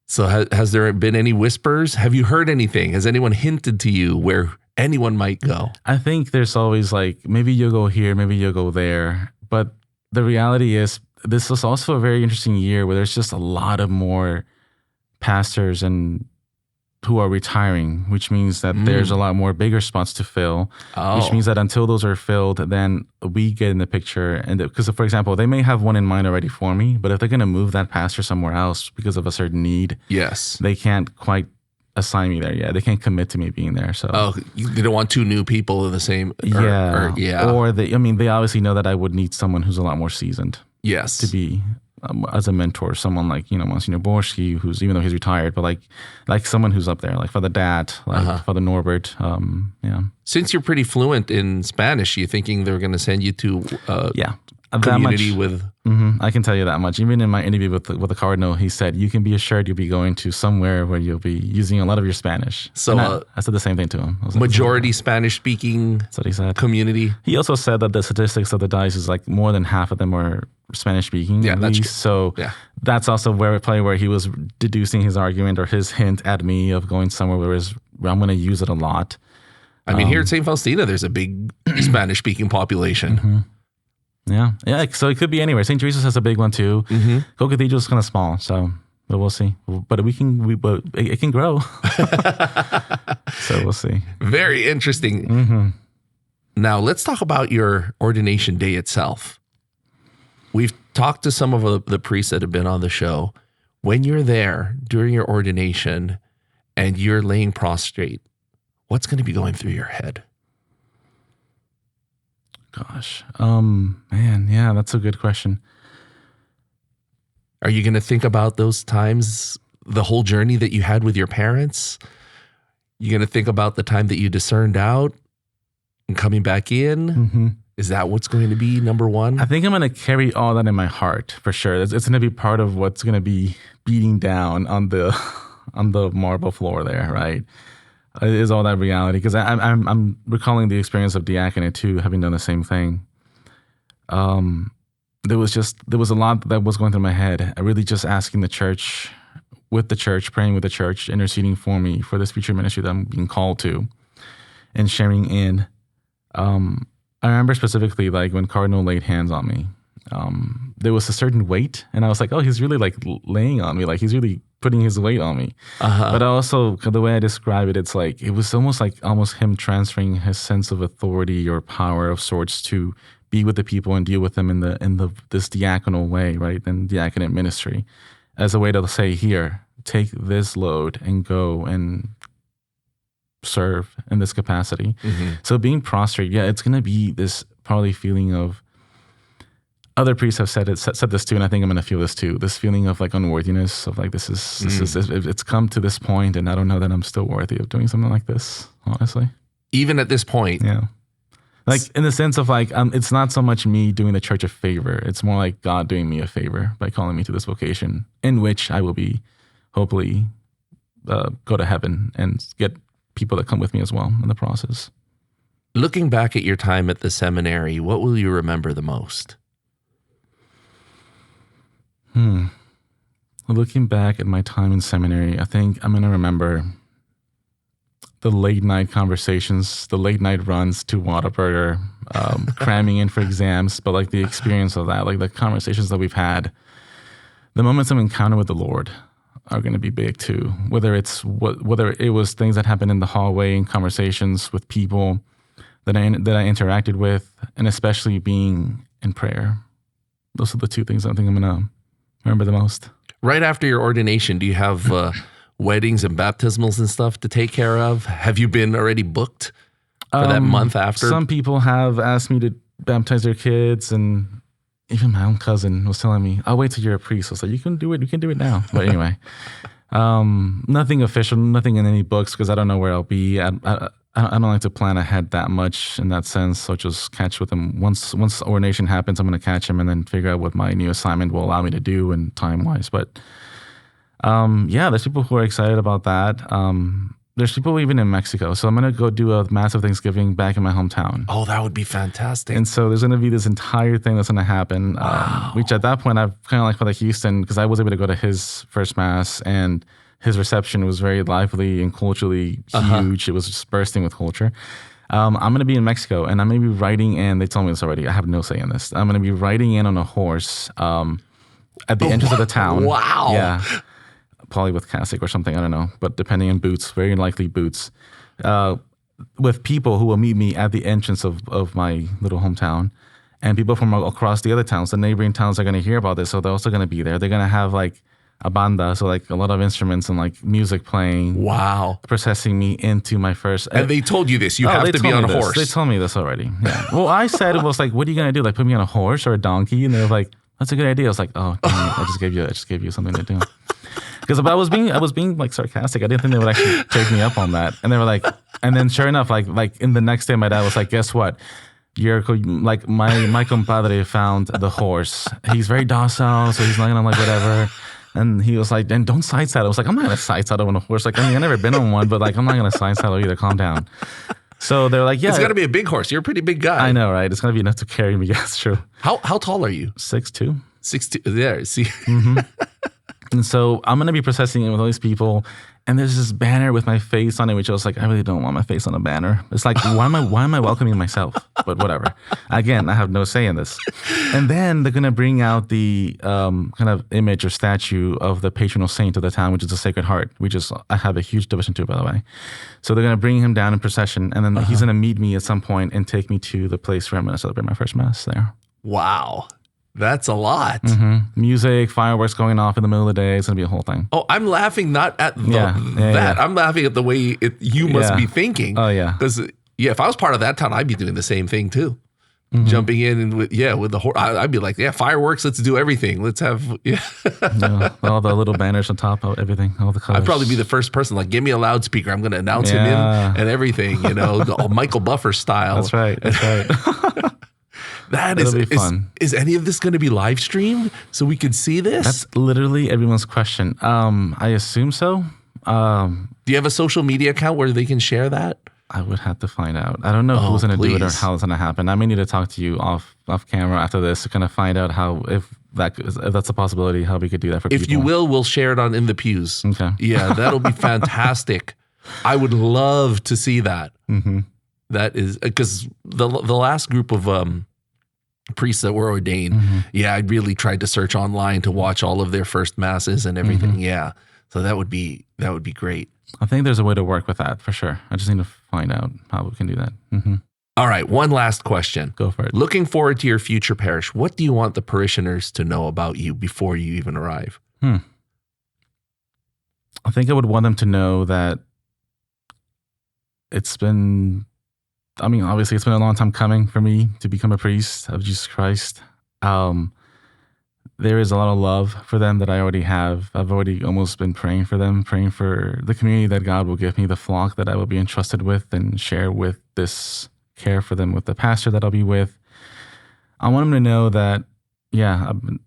So has there been any whispers? Have you heard anything? Has anyone hinted to you where anyone might go? I think there's always like, maybe you'll go here, maybe you'll go there. But the reality is, this is also a very interesting year where there's just a lot of more pastors and who are retiring, which means that there's a lot more bigger spots to fill, which means that until those are filled, then we get in the picture. And because, for example, they may have one in mind already for me, but if they're going to move that pastor somewhere else because of a certain need, they can't quite assign me there yet. They can't commit to me being there. So they don't want two new people in the same. Or they obviously know that I would need someone who's a lot more seasoned. Yes, to be as a mentor, someone like Monsignor Borski, who's, even though he's retired, but like someone who's up there, like Father Dat, like Father Norbert. Since you're pretty fluent in Spanish, you thinking they're going to send you to community with? I can tell you that much. Even in my interview with the cardinal, he said you can be assured you'll be going to somewhere where you'll be using a lot of your Spanish. So I said the same thing to him. Majority Spanish speaking. That's what he said. Community. He also said that the statistics of the diocese, like more than half of them are Spanish speaking. Yeah, that's true. So that's also where he was deducing his argument or his hint at me of going somewhere where I'm going to use it a lot. I mean, here at St. Faustina, there's a big Spanish speaking population. Yeah. So it could be anywhere. St. Teresa's has a big one too. Co-cathedral is kind of small, so but we'll see. But it can grow. So we'll see. Very interesting. Now let's talk about your ordination day itself. We've talked to some of the priests that have been on the show. When you're there during your ordination and you're laying prostrate, what's going to be going through your head? Gosh. Man, yeah, that's a good question. Are you going to think about those times, the whole journey that you had with your parents? You're going to think about the time that you discerned out and coming back in? Mm-hmm. Is that what's going to be number one? I think I'm going to carry all that in my heart for sure. It's going to be part of what's going to be beating down on the marble floor there, right? It is all that reality, because I'm recalling the experience of diaconate too, having done the same thing. There was a lot that was going through my head. I really just asking the church, praying with the church, interceding for me for this future ministry that I'm being called to, and sharing in. I remember specifically like when Cardinal laid hands on me, there was a certain weight, and I was like, oh, he's really like laying on me, like he's really putting his weight on me. But also the way I describe it, it's like it was almost him transferring his sense of authority or power of sorts to be with the people and deal with them in this diaconal way, right? And diaconate ministry, as a way to say, here, take this load and go and serve in this capacity. Mm-hmm. So being prostrate, it's going to be this probably feeling of, other priests have said this too, and I think I'm going to feel this too. This feeling of like unworthiness, of like this is it's come to this point, and I don't know that I'm still worthy of doing something like this. Honestly, even at this point, like in the sense of like it's not so much me doing the church a favor; it's more like God doing me a favor by calling me to this vocation, in which I will be hopefully go to heaven and get people that come with me as well in the process. Looking back at your time at the seminary, what will you remember the most? Looking back at my time in seminary, I think I'm going to remember the late night conversations, the late night runs to Whataburger, cramming in for exams, but like the experience of that, like the conversations that we've had, the moments of encounter with the Lord are going to be big too. Whether it was things that happened in the hallway and conversations with people that I interacted with, and especially being in prayer. Those are the two things I think I'm going to remember the most. Right after your ordination, do you have weddings and baptismals and stuff to take care of? Have you been already booked for that month after? Some people have asked me to baptize their kids, and even my own cousin was telling me, I'll wait till you're a priest. I was like, you can do it now. But anyway, nothing official, nothing in any books, because I don't know where I'll be. I don't like to plan ahead that much in that sense. So just catch with them. Once ordination happens, I'm going to catch him and then figure out what my new assignment will allow me to do and time-wise. But there's people who are excited about that. There's people even in Mexico. So I'm going to go do a massive Thanksgiving back in my hometown. Oh, that would be fantastic. And so there's going to be this entire thing that's going to happen, which at that point, I've kind of like felt like Houston, because I was able to go to his first mass, and his reception was very lively and culturally huge. It was just bursting with culture. I'm going to be in Mexico, and I'm going to be riding in. They told me this already. I have no say in this. I'm going to be riding in on a horse at the entrance of the town. Wow. Yeah. Probably with cassock or something. I don't know. But depending on boots, very likely boots. With people who will meet me at the entrance of my little hometown. And people from across the other towns, the neighboring towns, are going to hear about this. So they're also going to be there. They're going to have like a banda, so like a lot of instruments and like music playing. Wow. Processing me into my first. And they told you this. You have to be on a horse. They told me this already. Yeah. Well, I said, it was like, what are you going to do? Like put me on a horse or a donkey? And they were like, that's a good idea. I was like, oh, dang it. I just gave you something to do. Because I was being like sarcastic. I didn't think they would actually take me up on that. And they were like, and then sure enough, like in the next day, my dad was like, guess what? You're like my compadre found the horse. He's very docile, so he's not gonna like whatever. And he was like, then don't side saddle. I was like, I'm not going to side saddle on a horse. Like, I mean, I've never been on one, but like, I'm not going to side saddle either. Calm down. So they're like, yeah. It's got to be a big horse. You're a pretty big guy. I know, right? It's going to be enough to carry me. Yeah, it's true. How tall are you? 6'2". 6'2". There, see. Mm-hmm. And so I'm going to be processing it with all these people. And there's this banner with my face on it, which I was like, I really don't want my face on a banner. It's like, why am I welcoming myself? But whatever. Again, I have no say in this. And then they're going to bring out the kind of image or statue of the patronal saint of the town, which is the Sacred Heart, which is, I have a huge devotion to, by the way. So they're going to bring him down in procession. And then he's going to meet me at some point and take me to the place where I'm going to celebrate my first mass there. Wow. That's a lot. Mm-hmm. Music, fireworks going off in the middle of the day. It's going to be a whole thing. Oh, I'm laughing not at that. I'm laughing at the way you must be thinking. Oh, yeah. Because, if I was part of that town, I'd be doing the same thing too. jumping in and with the horse. I'd be like, fireworks. Let's do everything. Let's have all the little banners on top of everything, all the colors. I'd probably be the first person. Like, give me a loudspeaker. I'm going to announce him in and everything. The Michael Buffer style. That's right. That'll be fun. Is any of this going to be live streamed so we could see this? That's literally everyone's question. I assume so. Do you have a social media account where they can share that? I would have to find out. I don't know who's going to do it or how it's going to happen. I may need to talk to you off camera after this to kind of find out how, if that's a possibility, how we could do that for people. If you will, we'll share it on In The Pews. Okay. Yeah, that'll be fantastic. I would love to see that. Mm-hmm. That is, because the last group of priests that were ordained, I really tried to search online to watch all of their first masses and everything. Yeah. So that would be great. I think there's a way to work with that for sure. I just need to find out how we can do that. All right, one last question. Go for it. Looking forward to your future parish, what do you want the parishioners to know about you before you even arrive? I think I would want them to know that obviously it's been a long time coming for me to become a priest of Jesus Christ. There is a lot of love for them that I already have. I've already almost been praying for them, praying for the community that God will give me, the flock that I will be entrusted with and share with this care for them with the pastor that I'll be with. I want them to know that,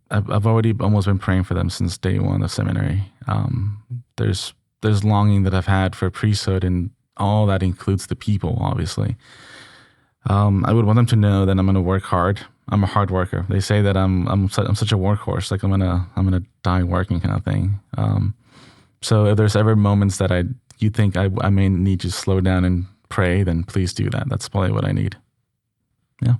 I've already almost been praying for them since day one of seminary. There's longing that I've had for priesthood, and all that includes the people, obviously. I would want them to know that I'm going to work hard. I'm a hard worker. They say that I'm such a workhorse, like I'm gonna die working kind of thing. So if there's ever moments that you think I may need to slow down and pray, then please do that. That's probably what I need. Yeah.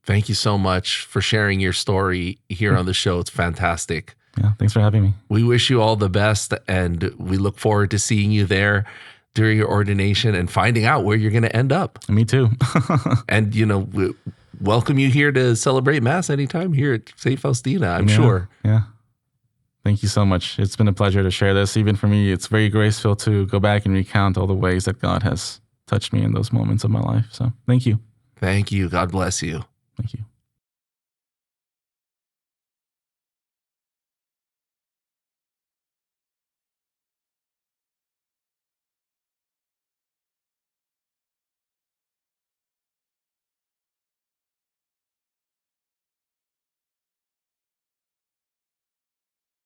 Thank you so much for sharing your story here on the show. It's fantastic. Yeah. Thanks for having me. We wish you all the best, and we look forward to seeing you there during your ordination and finding out where you're going to end up. Me too. And we welcome you here to celebrate Mass anytime here at St. Faustina, I'm sure. Yeah. Thank you so much. It's been a pleasure to share this. Even for me, it's very graceful to go back and recount all the ways that God has touched me in those moments of my life. So thank you. Thank you. God bless you. Thank you.